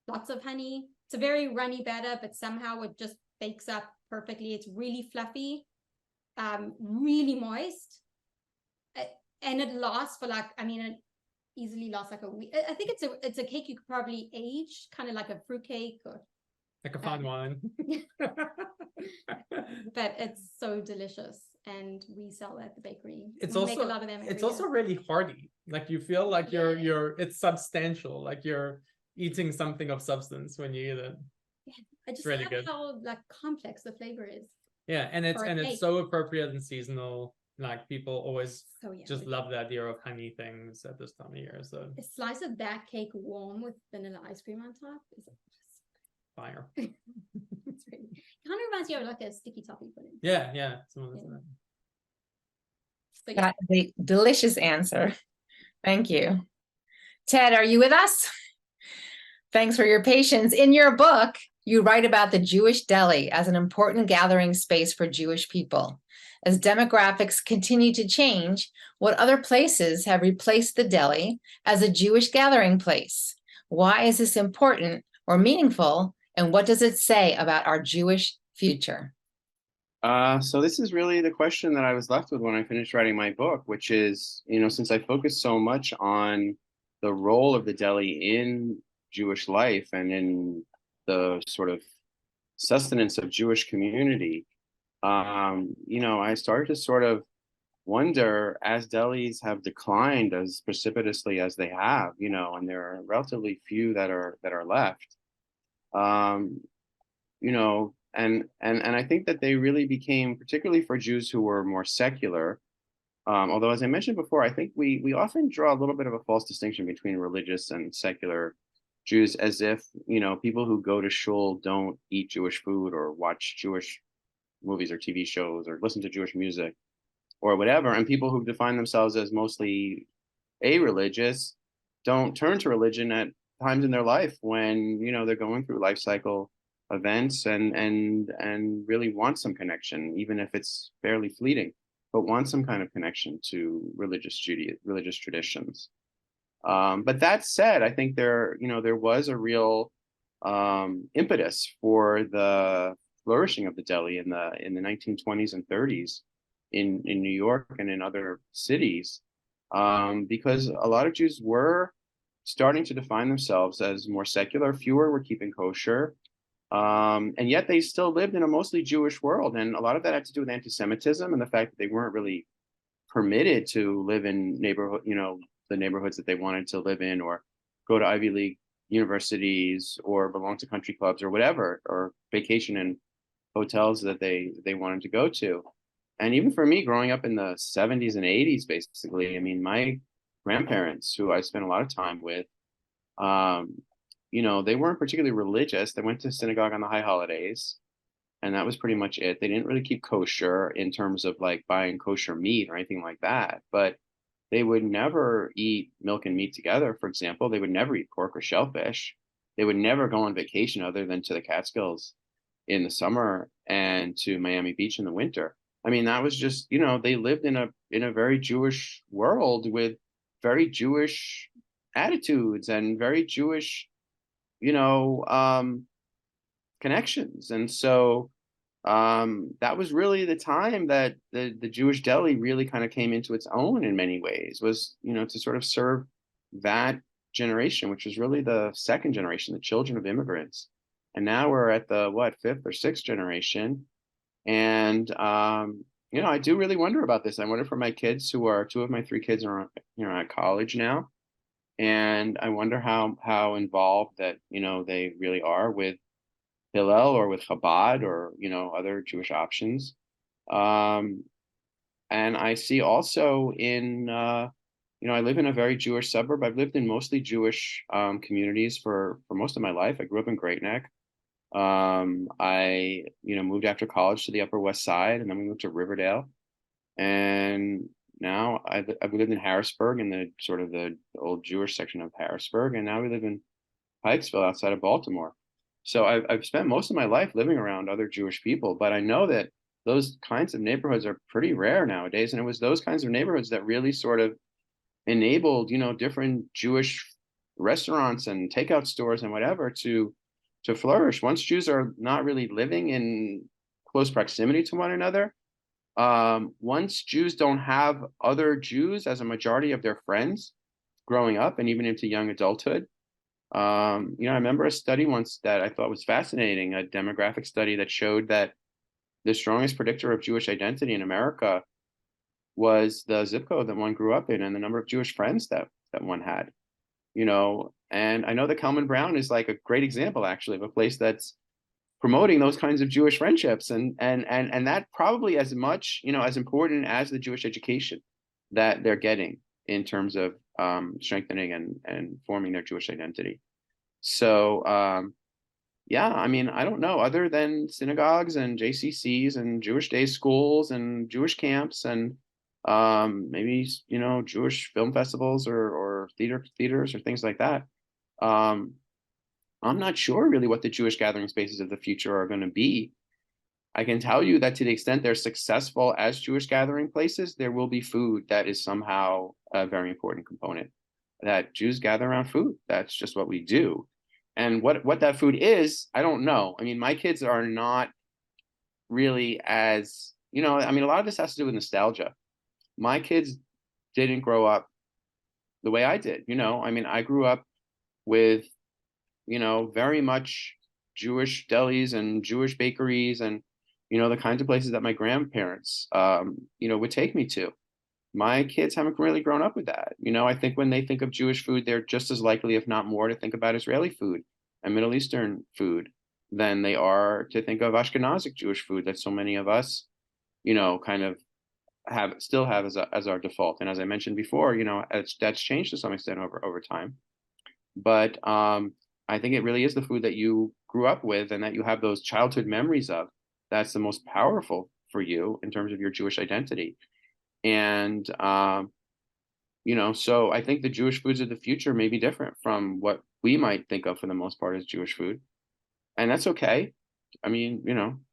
lots of honey. It's a very runny batter, but somehow it just bakes up perfectly. It's really fluffy, really moist, and it lasts for it easily lasts like a week. I think it's a cake you could probably age, kind of like a fruit cake or like a fine wine. But it's so delicious, and we sell at the bakery. It's we make a lot of them. It's also really hearty. Like you feel like it's substantial. Like you're eating something of substance when you eat it. Yeah, I just really love good. how like complex the flavor is. Yeah, and it's so appropriate and seasonal. Like people always just love the idea of honey things at this time of year. So a slice of that cake warm with vanilla ice cream on top is fire. It's really kind of reminds you of like a sticky toffee pudding. Yeah. So, That is a delicious answer. Thank you. Ted, are you with us? Thanks for your patience. In your book, you write about the Jewish Deli as an important gathering space for Jewish people. As demographics continue to change, what other places have replaced the deli as a Jewish gathering place? Why is this important or meaningful? And what does it say about our Jewish future? So this is really the question that I was left with when I finished writing my book, which is, since I focus so much on the role of the deli in Jewish life and in the sort of sustenance of Jewish community, I started to sort of wonder, as delis have declined as precipitously as they have, and there are relatively few that are left, and I think that they really became, particularly for Jews who were more secular, although as I mentioned before, I think we often draw a little bit of a false distinction between religious and secular Jews, as if, people who go to shul don't eat Jewish food or watch Jewish movies or TV shows or listen to Jewish music or whatever. And people who define themselves as mostly a-religious don't turn to religion at times in their life when, they're going through life cycle events and really want some connection, even if it's fairly fleeting, but want some kind of connection to religious traditions. But that said, I think there was a real impetus for the flourishing of the deli in the 1920s and 30s in New York and in other cities, because a lot of Jews were starting to define themselves as more secular. Fewer were keeping kosher. And yet they still lived in a mostly Jewish world. And a lot of that had to do with anti-Semitism and the fact that they weren't really permitted to live in the neighborhoods that they wanted to live in, or go to Ivy League universities, or belong to country clubs, or whatever, or vacation in hotels that they wanted to go to. And even for me, growing up in the 70s and 80s, basically, I mean, my grandparents, who I spent a lot of time with, they weren't particularly religious. They went to synagogue on the high holidays, and that was pretty much it. They didn't really keep kosher in terms of like buying kosher meat or anything like that, but they would never eat milk and meat together, for example. They would never eat pork or shellfish. They would never go on vacation other than to the Catskills in the summer and to Miami Beach in the winter. I mean, that was just, they lived in a very Jewish world with very Jewish attitudes and very Jewish, connections. And so that was really the time that the Jewish Deli really kind of came into its own in many ways, was, to sort of serve that generation, which was really the second generation, the children of immigrants. And now we're at the fifth or sixth generation. And I do really wonder about this. I wonder for my kids, two of my three kids are at college now. And I wonder how involved that, they really are with Hillel or with Chabad or, other Jewish options. And I see also I live in a very Jewish suburb. I've lived in mostly Jewish communities for most of my life. I grew up in Great Neck. I moved after college to the Upper West Side, and then we moved to Riverdale. And now I've lived in Harrisburg, in the sort of the old Jewish section of Harrisburg, and now we live in Pikesville outside of Baltimore. So I've spent most of my life living around other Jewish people, but I know that those kinds of neighborhoods are pretty rare nowadays. And it was those kinds of neighborhoods that really sort of enabled, different Jewish restaurants and takeout stores and whatever to flourish. Once Jews are not really living in close proximity to one another, once Jews don't have other Jews as a majority of their friends growing up and even into young adulthood. I remember a study once that I thought was fascinating, a demographic study that showed that the strongest predictor of Jewish identity in America was the zip code that one grew up in and the number of Jewish friends that one had. And I know that Kalman Brown is like a great example, actually, of a place that's promoting those kinds of Jewish friendships, and that probably as much, as important as the Jewish education that they're getting in terms of strengthening and forming their Jewish identity. So, I mean, I don't know, other than synagogues and JCCs and Jewish day schools and Jewish camps and maybe, Jewish film festivals or theaters or things like that. I'm not sure really what the Jewish gathering spaces of the future are going to be. I can tell you that to the extent they're successful as Jewish gathering places, there will be food that is somehow a very important component. That Jews gather around food. That's just what we do. And what that food is, I don't know. I mean, my kids are not really as, a lot of this has to do with nostalgia. My kids didn't grow up the way I did. I grew up with, very much Jewish delis and Jewish bakeries and, the kinds of places that my grandparents, would take me to. My kids haven't really grown up with that. I think when they think of Jewish food, they're just as likely, if not more, to think about Israeli food and Middle Eastern food than they are to think of Ashkenazic Jewish food that so many of us, kind of still have as our default. And as I mentioned before, that's changed to some extent over time. But I think it really is the food that you grew up with and that you have those childhood memories of. That's the most powerful for you in terms of your Jewish identity. And, so I think the Jewish foods of the future may be different from what we might think of for the most part as Jewish food. And that's okay. I mean,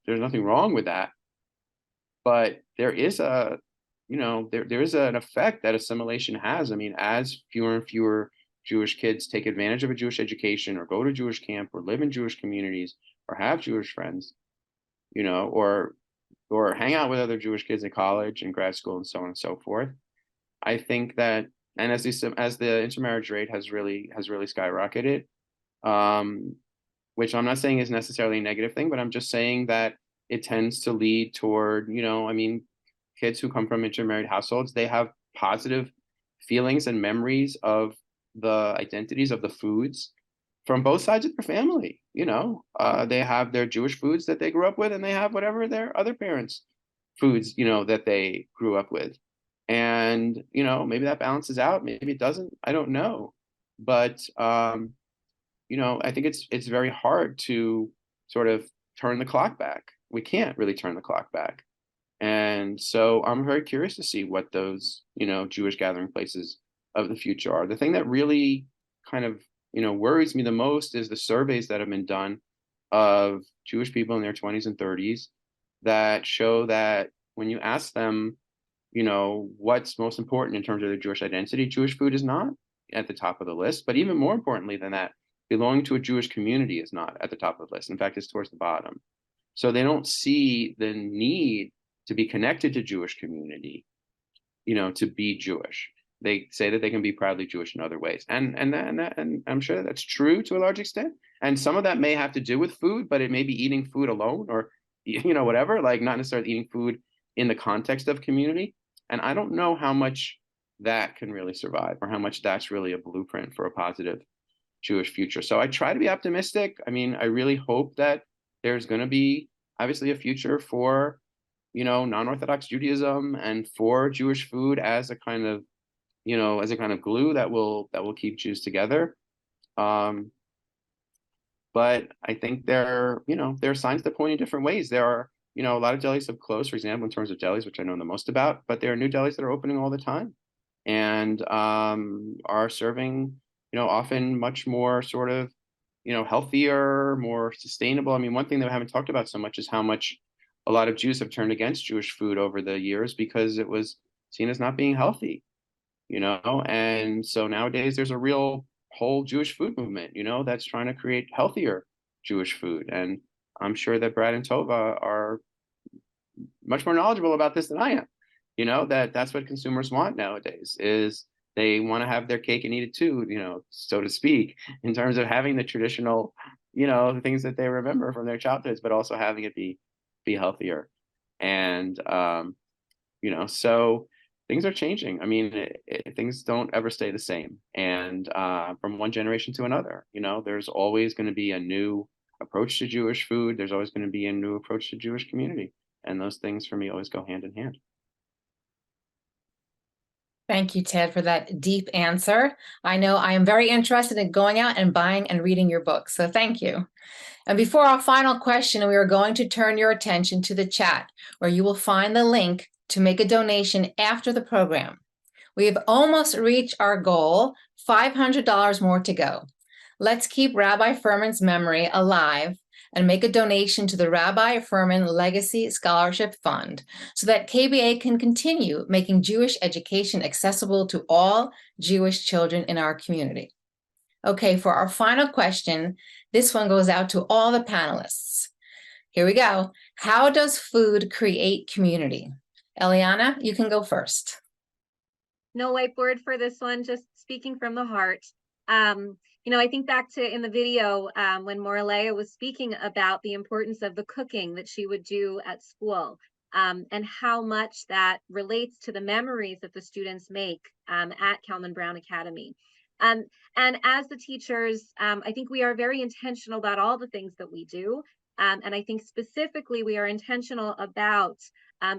there's nothing wrong with that. But there is there is an effect that assimilation has. I mean, as fewer and fewer Jewish kids take advantage of a Jewish education or go to Jewish camp or live in Jewish communities or have Jewish friends, or hang out with other Jewish kids in college and grad school and so on and so forth. I think that, and as the intermarriage rate has really skyrocketed, which I'm not saying is necessarily a negative thing, but I'm just saying that it tends to lead toward, I mean, kids who come from intermarried households, they have positive feelings and memories of the identities of the foods from both sides of their family. They have their Jewish foods that they grew up with, and they have whatever their other parents' foods, that they grew up with. And, maybe that balances out, maybe it doesn't, I don't know. But, I think it's very hard to sort of turn the clock back. We can't really turn the clock back. And so I'm very curious to see what those, Jewish gathering places of the future are. The thing that really kind of, worries me the most is the surveys that have been done of Jewish people in their 20s and 30s that show that when you ask them, what's most important in terms of their Jewish identity, Jewish food is not at the top of the list. But even more importantly than that, belonging to a Jewish community is not at the top of the list. In fact, it's towards the bottom. So they don't see the need to be connected to Jewish community, to be Jewish. They say that they can be proudly Jewish in other ways. And I'm sure that's true to a large extent. And some of that may have to do with food, but it may be eating food alone or, whatever, like not necessarily eating food in the context of community. And I don't know how much that can really survive or how much that's really a blueprint for a positive Jewish future. So I try to be optimistic. I mean, I really hope that there's going to be obviously a future for, non-Orthodox Judaism and for Jewish food as a kind of, glue that will keep Jews together. But I think there are signs that point in different ways. There are, a lot of delis have closed, for example, in terms of delis, which I know the most about, but there are new delis that are opening all the time and are serving, often much more sort of, healthier, more sustainable. I mean, one thing that we haven't talked about so much is how much a lot of Jews have turned against Jewish food over the years because it was seen as not being healthy, and so nowadays there's a real whole Jewish food movement, that's trying to create healthier Jewish food. And I'm sure that Brad and Tova are much more knowledgeable about this than I am, that's what consumers want nowadays is they want to have their cake and eat it too, so to speak, in terms of having the traditional, the things that they remember from their childhoods, but also having it be healthier. And, so things are changing. I mean, things don't ever stay the same. And from one generation to another, there's always going to be a new approach to Jewish food. There's always going to be a new approach to Jewish community. And those things for me always go hand in hand. Thank you, Ted, for that deep answer. I know I am very interested in going out and buying and reading your book, so thank you. And before our final question, we are going to turn your attention to the chat, where you will find the link to make a donation after the program. We have almost reached our goal, $500 more to go. Let's keep Rabbi Furman's memory alive and make a donation to the Rabbi Furman Legacy Scholarship Fund so that KBA can continue making Jewish education accessible to all Jewish children in our community. Okay, for our final question, this one goes out to all the panelists. Here we go. How does food create community? Eliana, you can go first. No whiteboard for this one, just speaking from the heart. I think back to in the video when Moralea was speaking about the importance of the cooking that she would do at school and how much that relates to the memories that the students make at Kalman Brown Academy. And as the teachers, I think we are very intentional about all the things that we do. And I think specifically we are intentional about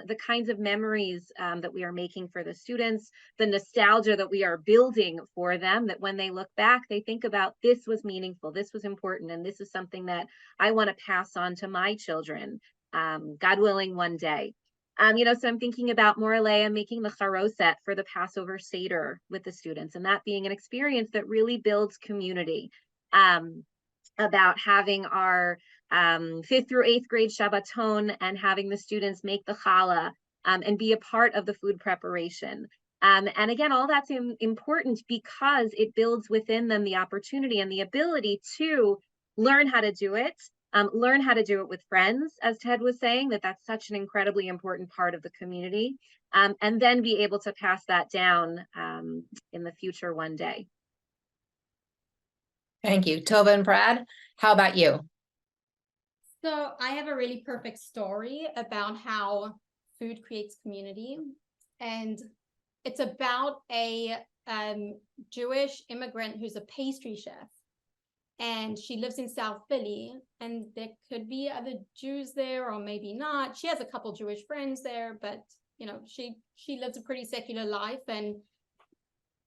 the kinds of memories that we are making for the students, the nostalgia that we are building for them, that when they look back, they think about this was meaningful, this was important, and this is something that I want to pass on to my children, God willing, one day. So I'm thinking about Moralea making the charoset for the Passover Seder with the students, and that being an experience that really builds community, about having our 5th through 8th grade Shabbaton and having the students make the challah and be a part of the food preparation. And again, all that's important because it builds within them the opportunity and the ability to learn how to do it, learn how to do it with friends, as Ted was saying, that's such an incredibly important part of the community, and then be able to pass that down in the future one day. Thank you. Tova and Brad, how about you? So I have a really perfect story about how food creates community. And it's about a Jewish immigrant who's a pastry chef. And she lives in South Philly. And there could be other Jews there, or maybe not. She has a couple Jewish friends there, but you know, she lives a pretty secular life and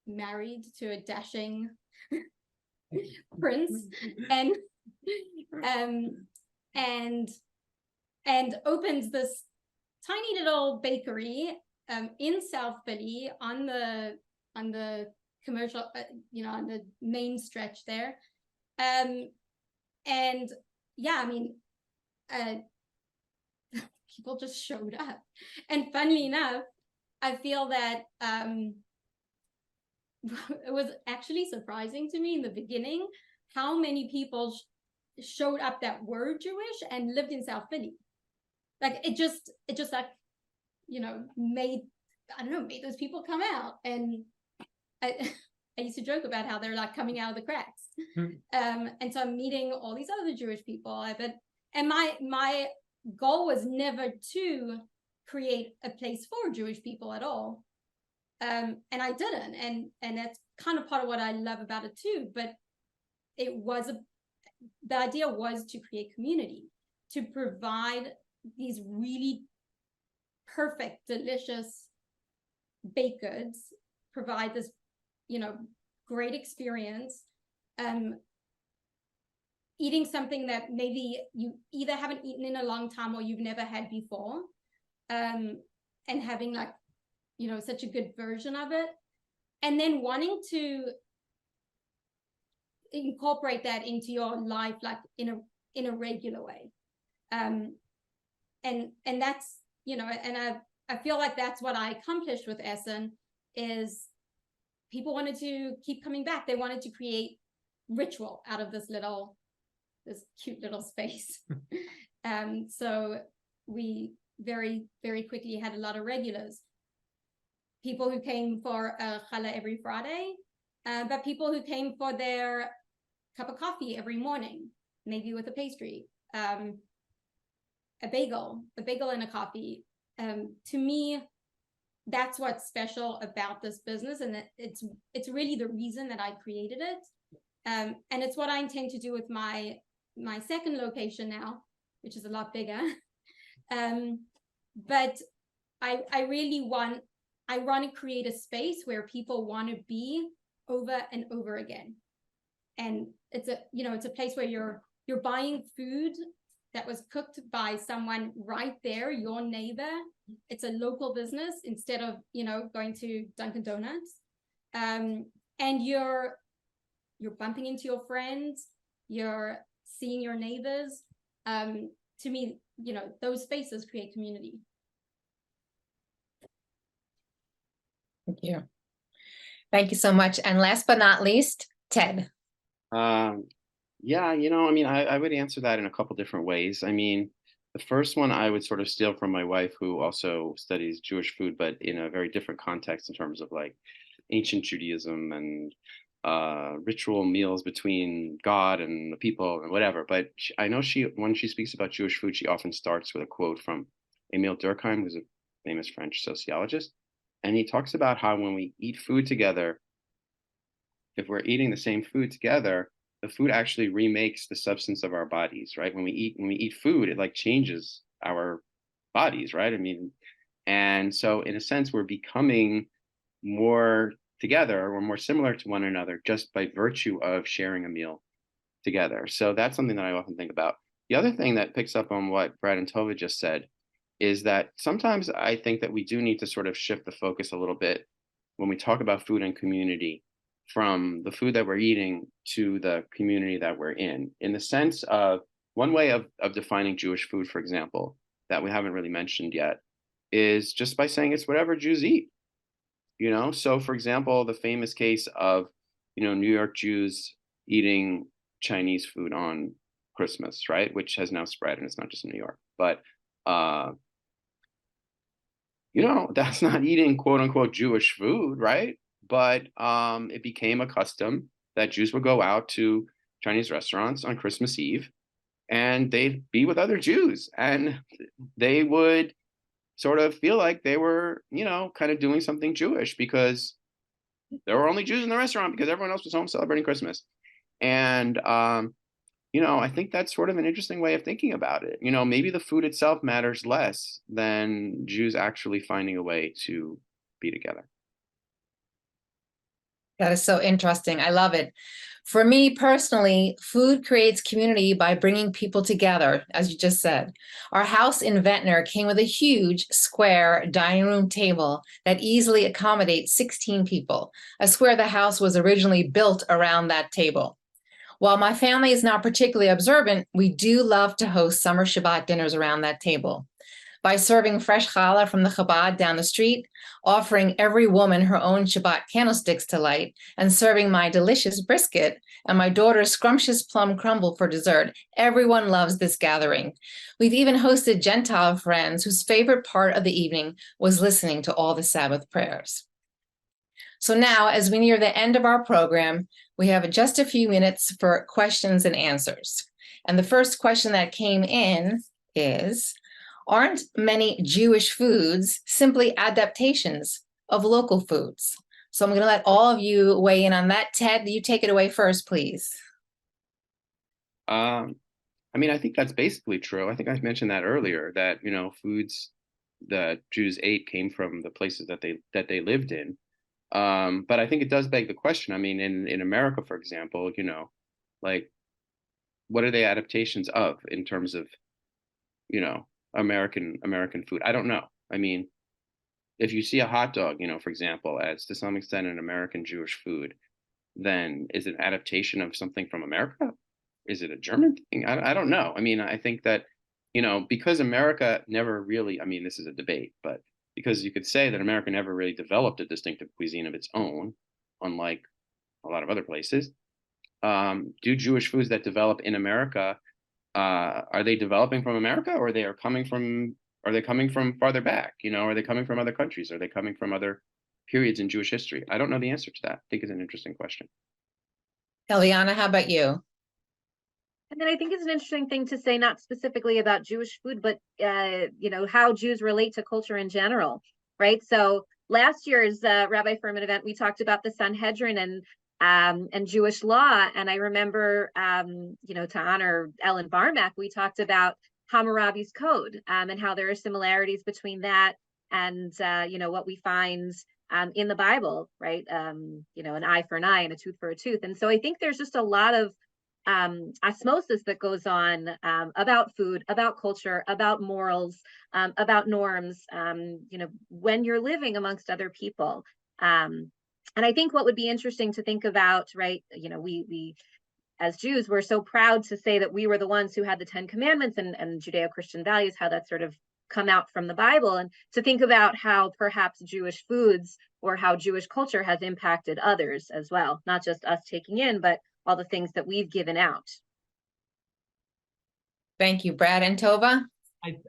married to a dashing prince. And opens this tiny little bakery in South Philly on the commercial, on the main stretch there. And yeah, I mean, people just showed up. And funnily enough, I feel that it was actually surprising to me in the beginning how many people showed up that were Jewish and lived in South Philly. Like it just like, made those people come out. And I used to joke about how they're like coming out of the cracks. And so I'm meeting all these other Jewish people. And my goal was never to create a place for Jewish people at all. And I didn't. And that's kind of part of what I love about it too. But the idea was to create community, to provide these really perfect, delicious baked goods, provide this, great experience, eating something that maybe you either haven't eaten in a long time or you've never had before, and having like, such a good version of it, and then wanting to incorporate that into your life, like in a regular way. And that's, and I feel like that's what I accomplished with Essen, is people wanted to keep coming back. They wanted to create ritual out of this cute little space. So we very, very quickly had a lot of regulars. People who came for a challah every Friday, but people who came for their cup of coffee every morning, maybe with a pastry, a bagel and a coffee. To me, that's what's special about this business, and it's really the reason that I created it. And it's what I intend to do with my second location now, which is a lot bigger. But I really want to create a space where people want to be over and over again. And it's a place where you're buying food that was cooked by someone right there, your neighbor. It's a local business instead of, going to Dunkin' Donuts. And you're bumping into your friends, you're seeing your neighbors. To me, those spaces create community. Thank you. Thank you so much. And last but not least, Ted. Yeah, I would answer that in a couple different ways. I mean, the first one I would sort of steal from my wife, who also studies Jewish food, but in a very different context in terms of like ancient Judaism and ritual meals between God and the people and whatever. But I know when she speaks about Jewish food, she often starts with a quote from Emile Durkheim, who's a famous French sociologist. And he talks about how when we eat food together, if we're eating the same food together, the food actually remakes the substance of our bodies, right? When we eat food, it like changes our bodies, right? I mean, and so in a sense, we're becoming more together, we're more similar to one another just by virtue of sharing a meal together. So that's something that I often think about. The other thing that picks up on what Brad and Tova just said is that sometimes I think that we do need to sort of shift the focus a little bit when we talk about food and community, from the food that we're eating to the community that we're in the sense of one way of defining Jewish food, for example, that we haven't really mentioned yet, is just by saying it's whatever Jews eat, So for example, the famous case of, New York Jews eating Chinese food on Christmas, right? Which has now spread, and it's not just in New York. But that's not eating quote unquote Jewish food, right? But it became a custom that Jews would go out to Chinese restaurants on Christmas Eve, and they'd be with other Jews, and they would sort of feel like they were, kind of doing something Jewish because there were only Jews in the restaurant because everyone else was home celebrating Christmas. And I think that's sort of an interesting way of thinking about it. Maybe the food itself matters less than Jews actually finding a way to be together. That is so interesting. I love it. For me personally, food creates community by bringing people together, as you just said. Our house in Ventnor came with a huge square dining room table that easily accommodates 16 people. I swear the house was originally built around that table. While my family is not particularly observant, we do love to host summer Shabbat dinners around that table. By serving fresh challah from the Chabad down the street, offering every woman her own Shabbat candlesticks to light, and serving my delicious brisket and my daughter's scrumptious plum crumble for dessert, everyone loves this gathering. We've even hosted Gentile friends whose favorite part of the evening was listening to all the Sabbath prayers. So now, as we near the end of our program, we have just a few minutes for questions and answers. And the first question that came in is, aren't many Jewish foods simply adaptations of local foods? So I'm going to let all of you weigh in on that. Ted, you take it away first, please. I think that's basically true. I think I mentioned that earlier, that, foods that Jews ate came from the places that they lived in. But I think it does beg the question. In America, for example, what are they adaptations of in terms of, American food? I don't know. If you see a hot dog, for example, as to some extent an American Jewish food, then is it an adaptation of something from America? Is it a German thing? I don't know. I think that, because America never really, this is a debate, but because you could say that America never really developed a distinctive cuisine of its own, unlike a lot of other places. Do Jewish foods that develop in America, are they developing from America, or are they coming from farther back? Are they coming from other countries? Are they coming from other periods in Jewish history? I don't know the answer to that. I think it's an interesting question. Eliana, how about you? And then I think it's an interesting thing to say, not specifically about Jewish food, but how Jews relate to culture in general, right? So last year's Rabbi Furman event, we talked about the Sanhedrin and Jewish law, and I remember, to honor Ellen Barmack, we talked about Hammurabi's Code and how there are similarities between that and what we find in the Bible, right? An eye for an eye and a tooth for a tooth, and so I think there's just a lot of osmosis that goes on about food, about culture, about morals, about norms, when you're living amongst other people. And I think what would be interesting to think about, right, we as Jews, we're so proud to say that we were the ones who had the 10 Commandments and Judeo-Christian values, how that sort of come out from the Bible, and to think about how perhaps Jewish foods or how Jewish culture has impacted others as well, not just us taking in, but all the things that we've given out. Thank you, Brad and Tova.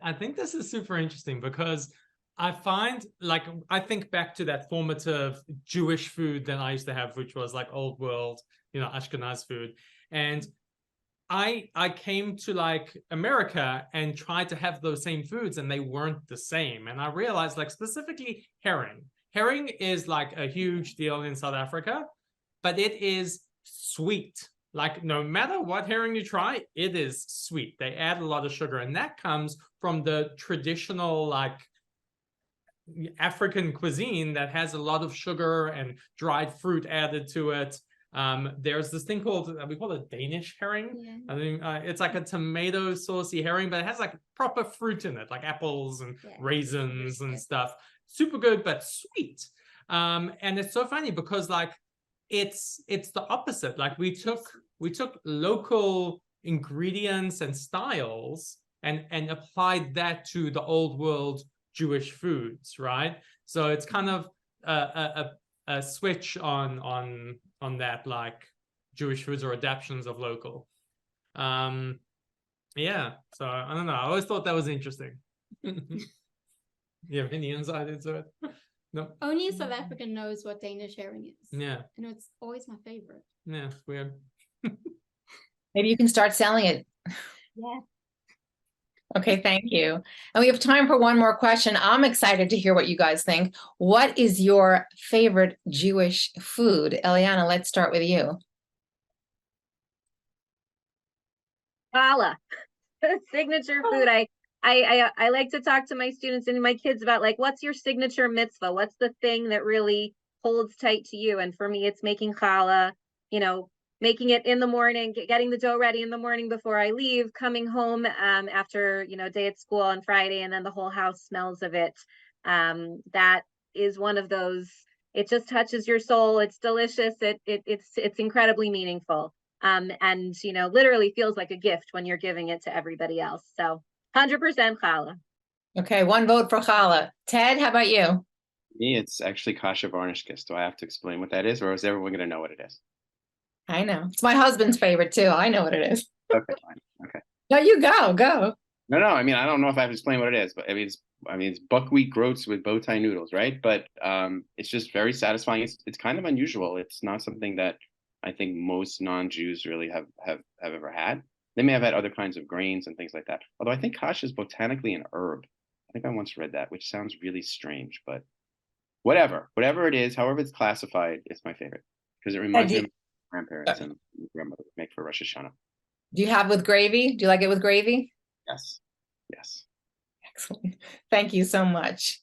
I think this is super interesting because I find, I think back to that formative Jewish food that I used to have, which was like old world, Ashkenaz food. And I came to America and tried to have those same foods, and they weren't the same. And I realized, specifically herring. Herring is a huge deal in South Africa, but it is sweet. No matter what herring you try, it is sweet. They add a lot of sugar, and that comes from the traditional African cuisine that has a lot of sugar and dried fruit added to it. There's this thing called, we call it Danish herring. Yeah. It's like a tomato saucy herring, but it has proper fruit in it, like apples and raisins and stuff. Super good, but sweet. And it's so funny because it's the opposite. We took local ingredients and styles and applied that to the old world Jewish foods, right? So it's kind of a switch on that, Jewish foods or adaptations of local. Yeah. So I don't know. I always thought that was interesting. You have any insight into it? No. Only a South African knows what Danish herring is. Yeah. And it's always my favorite. Yeah. It's weird. Maybe you can start selling it. Yeah. Okay, thank you. And we have time for one more question. I'm excited to hear what you guys think. What is your favorite Jewish food? Eliana, let's start with you. Challah, signature food. I like to talk to my students and my kids about like, what's your signature mitzvah? What's the thing that really holds tight to you? And for me, it's making challah, you know, making it in the morning, getting the dough ready in the morning before I leave, coming home after, you know, a day at school on Friday, and then the whole house smells of it. That is one of those, it just touches your soul. It's delicious. It's incredibly meaningful. And, you know, literally feels like a gift when you're giving it to everybody else. So 100% challah. Okay, one vote for challah. Ted, how about you? Me, it's actually kasha varnishkis. Do I have to explain what that is, or is everyone going to know what it is? I know. It's my husband's favorite too. I know what it is. Okay, fine. Okay. No, you go. No. I mean, I don't know if I have to explain what it is, but I mean, it's buckwheat groats with bow tie noodles, right? But it's just very satisfying. It's kind of unusual. It's not something that I think most non-Jews really have ever had. They may have had other kinds of grains and things like that. Although I think kasha is botanically an herb. I think I once read that, which sounds really strange, but whatever it is, however it's classified, it's my favorite because it reminds me of my grandparents and my grandmother would make for Rosh Hashanah. Do you have with gravy? Do you like it with gravy? Yes. Excellent. Thank you so much.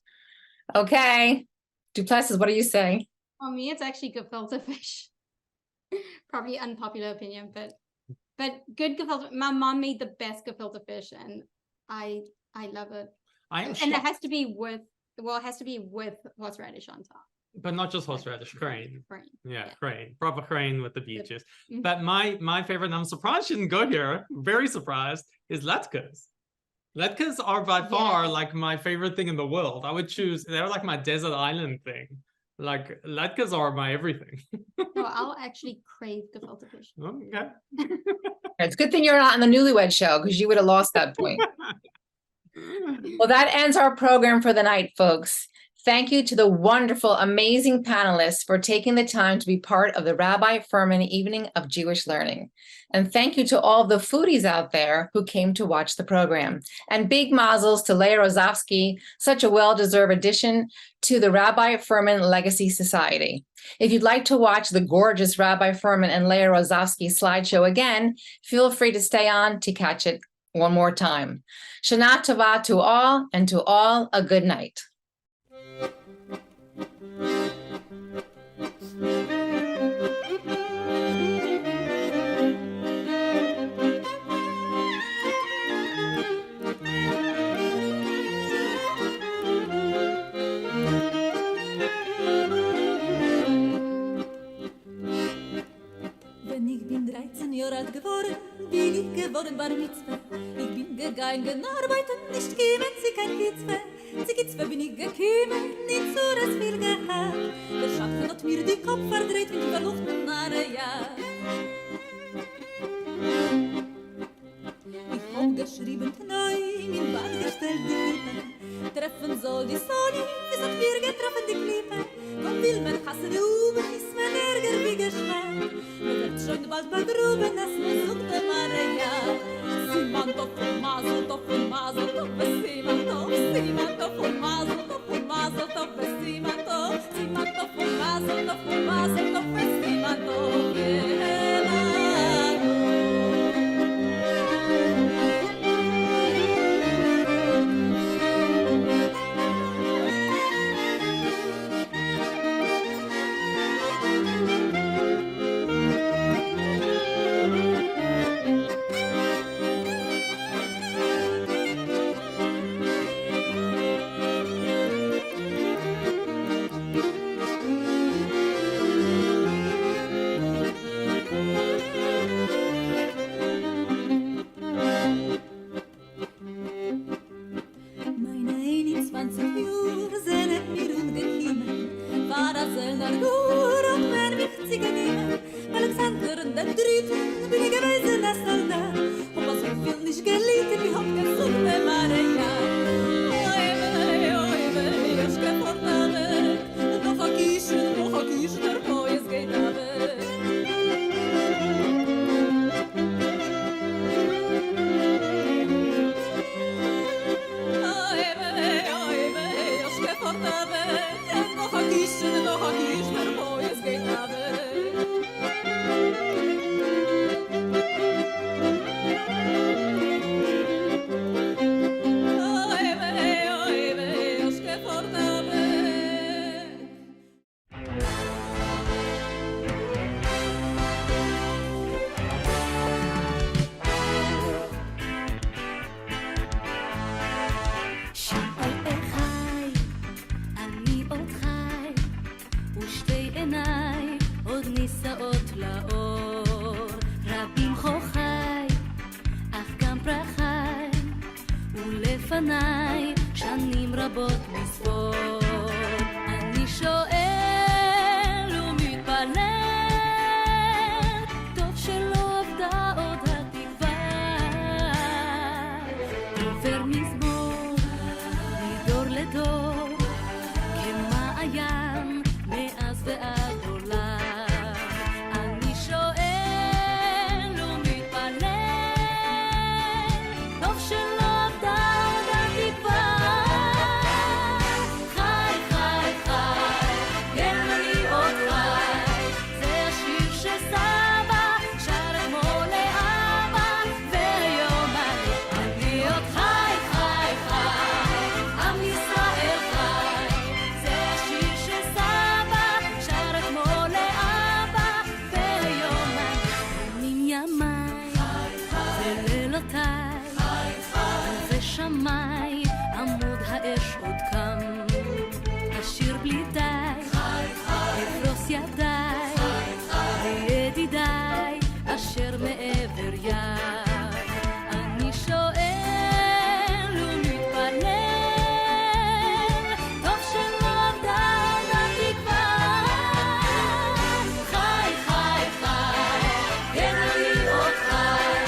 Okay. Duplessis, what do you say? For me, it's actually gefilte fish. Probably unpopular opinion, but good gefilte. My mom made the best gefilte fish, and I love it. And it has to be with horseradish on top. But not just horseradish, crane. Crane. Yeah, crane. Proper crane with the beaches. Mhm. But my favorite, and I'm surprised she didn't go here, very surprised, is latkes. Latkes are by far like my favorite thing in the world. I would choose, they're like my desert island thing. Like latkes are my everything. No, I'll actually crave gefilte fish. Okay. It's a good thing you're not on the Newlywed Show because you would have lost that point. Well, that ends our program for the night, folks. Thank you to the wonderful, amazing panelists for taking the time to be part of the Rabbi Furman Evening of Jewish Learning. And thank you to all the foodies out there who came to watch the program. And big mazzels to Leah Rozovsky, such a well-deserved addition to the Rabbi Furman Legacy Society. If you'd like to watch the gorgeous Rabbi Furman and Leah Rozovsky slideshow again, feel free to stay on to catch it one more time. Shana Tova to all, and to all a good night. Wenn ich bin 13 Jahre alt geworden, bin ich geworden Bar Mitzvah. Ich bin gegangen arbeiten, nicht gekommen, sie kein Kitzwe. Sie Kitzwe bin ich gekommen, nicht so das viel gehabt. Der Schatten hat mir den Kopf verdreht mit verluchten Jahr. Ich hab geschrieben neu, in Bad gestellt die Lippen. Treffen soll die Sonne, es hat mir getroffen die Klippe. Komm will man hassen, ist mein Ärger wie geschwärmt. Man wird schon bald begrüben, es muss und der Maria. Simantov und Mazeltov und Mazeltov, Simantov, Simantov und Mazeltov und Mazeltov, Simantov, Simantov und Mazeltov und Mazeltov, Simantov, לפניי שנים רבות מספור. אני שואל ומתפלל, טוב שלא עבדה עוד התקווה. עובר מזמור מדור לדור כמעיין מאז ועד עולם. אני שואל ומתפלל, טוב שלא עבדה עוד התקווה. חי חי חי, כן אני עוד חי, זה השיר שסבא שר אתמול לאבא, והיום אני עוד חי חי חי, עם ישראל חי, זה השיר שסבא שר אתמול לאבא, והיום ימים ימיי ולילותיי ושמי עמוד האש עוד קם, השיר בלי די אפרוס ידיי וידידיי אשר מעבר ים. אני שואל ומתפלל, טוב שלא עבדה עוד התקווה. חי חי חי, כן אני עוד חי,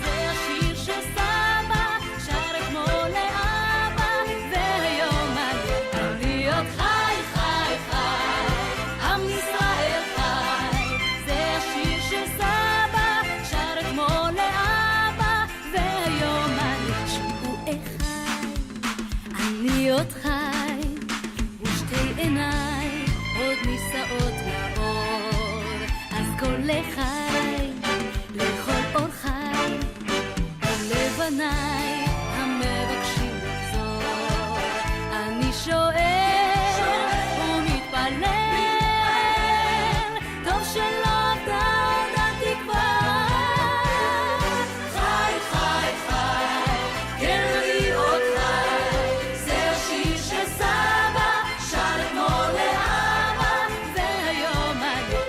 זה השיר שסבא שר אתמול לאבא, והיום אני עוד חי חי חי, עם ישראל חי, זה השיר שסבא שר אתמול לאבא, והיום שמעו אחי, אני עוד חי, ושתי עיניי עוד נישאות לאור. אז כל לחי, לכל אור חי, לבניי המבקשים לחזור. אני שואל ומתפלל, טוב שלא עבדה עוד התקווה. חי חי חי, כן אני עוד חי, זה השיר שסבא שר אתמול לאבא, והיום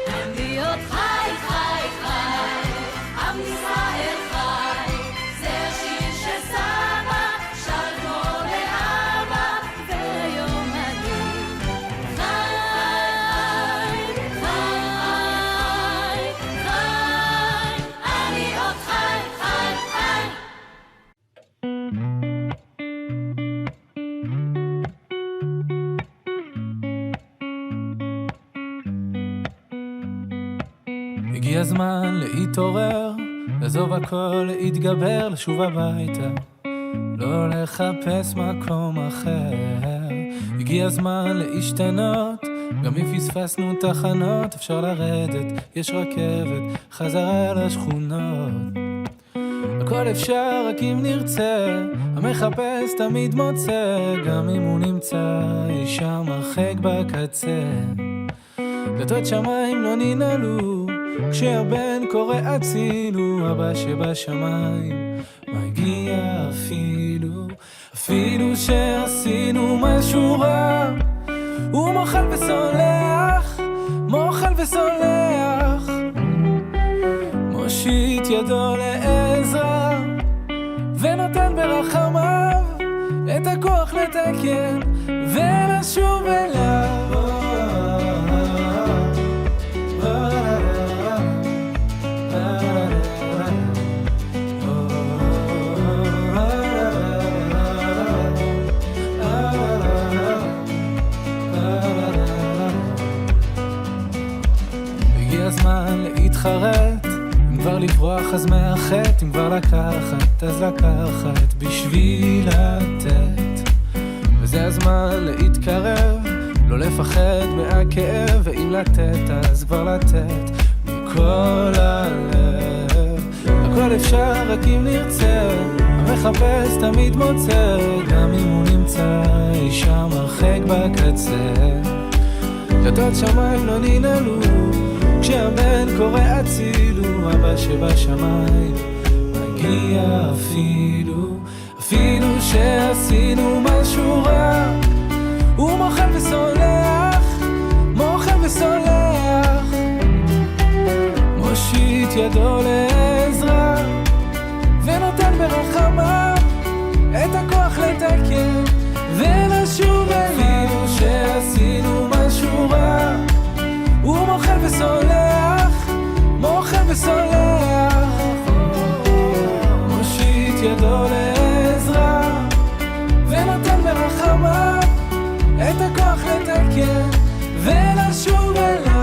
אני עוד חי חי חי, עם ישראל חי, זה השיר שסבא שר אתמול לאבא, והיום אני חי חי חי, אני עוד חי חי חי. הגיע הזמן להתעורר, לעזוב הכל, להתגבר, לשוב הביתה, לא לחפש מקום אחר. הגיע הזמן להשתנות, גם אם פספסנו תחנות, אפשר לרדת, יש רכבת, חזרה לשכונות. הכל אפשר רק אם נרצה, המחפש תמיד מוצא, גם אם הוא נמצא אי שם הרחק בקצה. דלתות שמיים לא ננעלו, כשהבן קורא הצילו, אבא שבשמיים מגיע אפילו שעשינו משהו רע. הוא מוחל וסולח, מושיט ידו לעזרה, ונותן ברחמיו את הכוח לתקן ולשוב אליו. הגיע הזמן להתחרט, אם כבר לברוח אז מאחת, אם כבר לקחת אז לקחת בשביל לתת. וזה הזמן להתקרב, לא לפחד מהכאב, ואם לתת אז כבר לתת מכל הלב. הכל אפשר רק אם נרצה, המחפש תמיד מוצא, גם אם הוא נמצא אי שם הרחק בקצה. דלתות שמיים לא ננעלו, כשהבן קורא הצילו, אבא שבשמיים מגיע אפילו שעשינו משהו רע. הוא מוחל וסולח, מושיט ידו לעזרה, ונותן ברחמיו את הכוח לתקן ידו לעזרה, ונותן ברחמה את הכוח לתקן ולשוב אליו.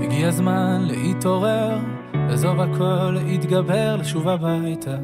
הגיע הזמן להתעורר, לעזוב הכל, להתגבר, לשוב הביתה.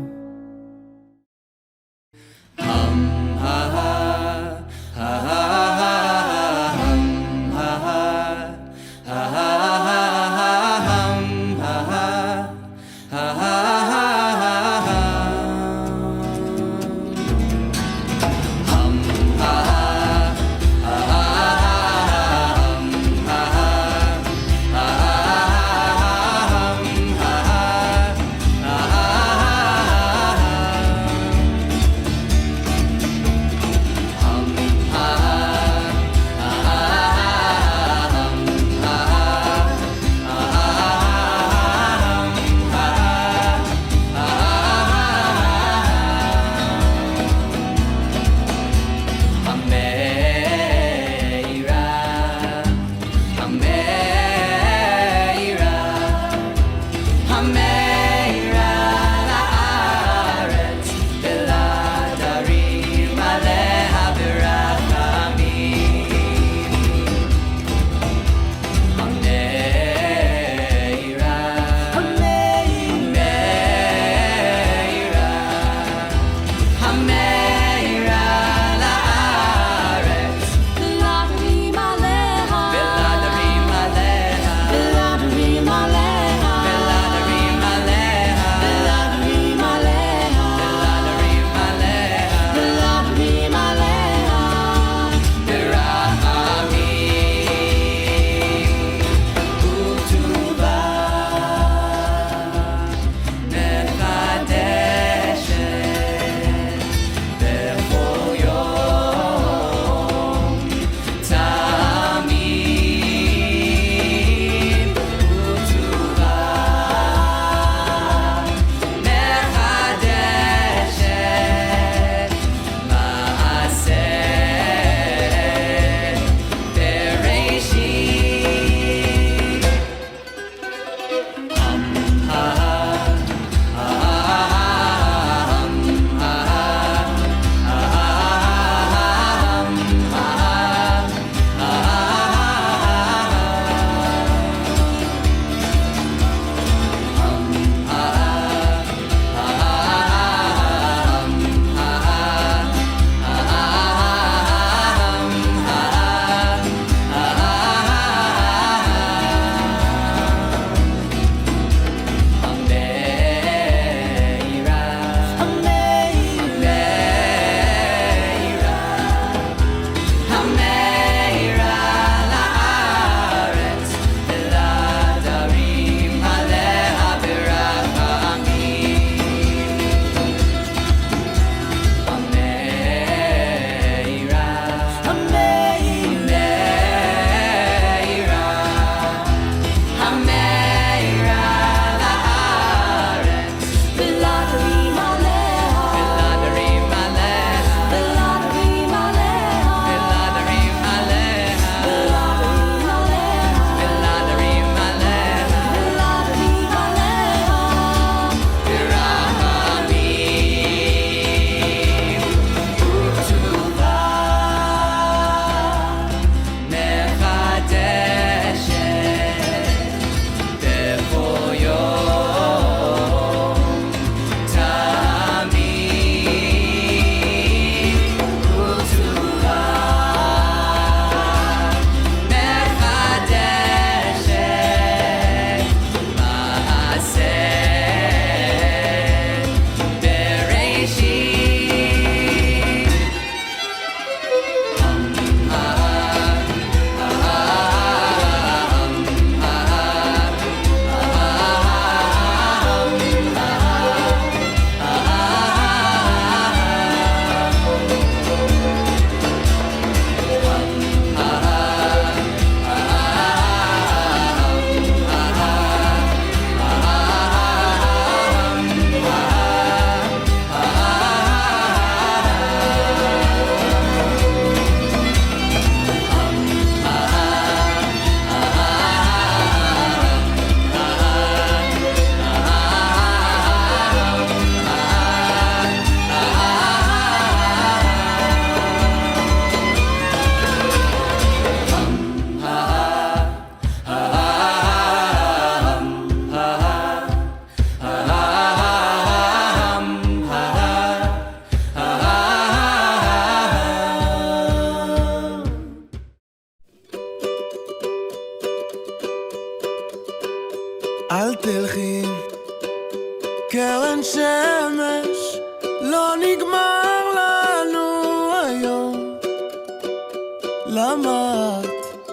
למה את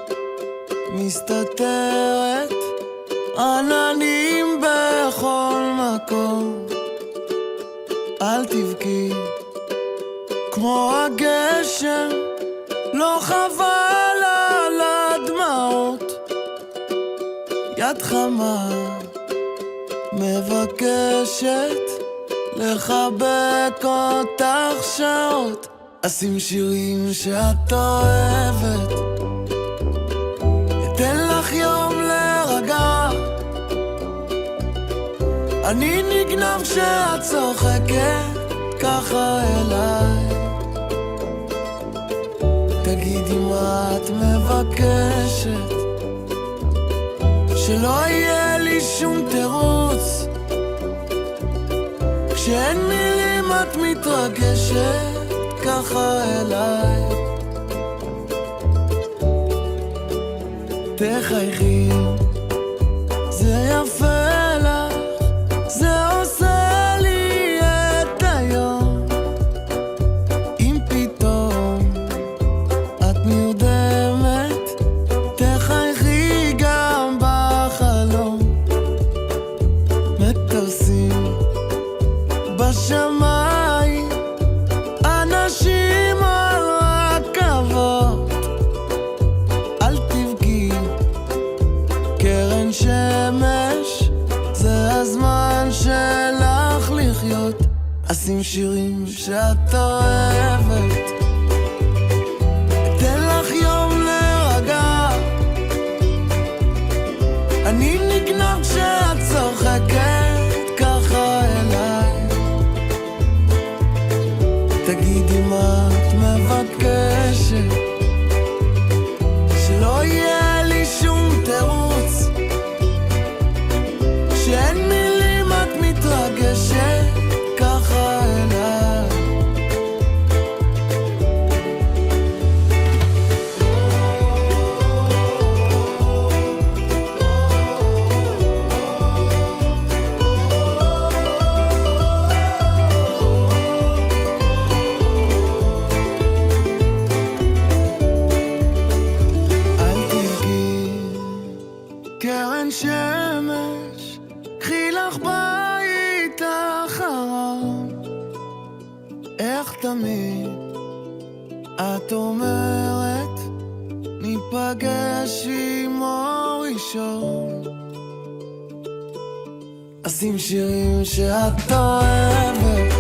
מסתתרת? עננים בכל מקום, אל תבכי כמו הגשם, לא חבל על הדמעות. יד חמה מבקשת לחבק אותך שעות. אשים שירים שאת אוהבת, אתן לך יום להירגע. אני נגנב כשאת צוחקת ככה אליי. תגידי מה את מבקשת, שלא יהיה לי שום תירוץ. כשאין מילים את מתרגשת ככה אליי. תחייכי, זה יפה לך, זה עושה לי את היום. אם פתאום את נרדמת, תחייכי גם בחלום. מטוסים בשמיים, אנשים על רכבות, אל תבכי קרן שמש, זה הזמן שלך לחיות. אשים שירים שאת אוהבת, אתן לך יום להירגע. אני נגנב כשאת צוחקת ככה אליי. תגידי מה את מבקשת, שלא יהיה לי שום תירוץ. כשאין מילים את מתרגשת ככה אליי. קרן שמש, קחי לך בית אחרון. איך תמיד את אומרת, ניפגש עם אור ראשון. אשים שירים שאת אוהבת,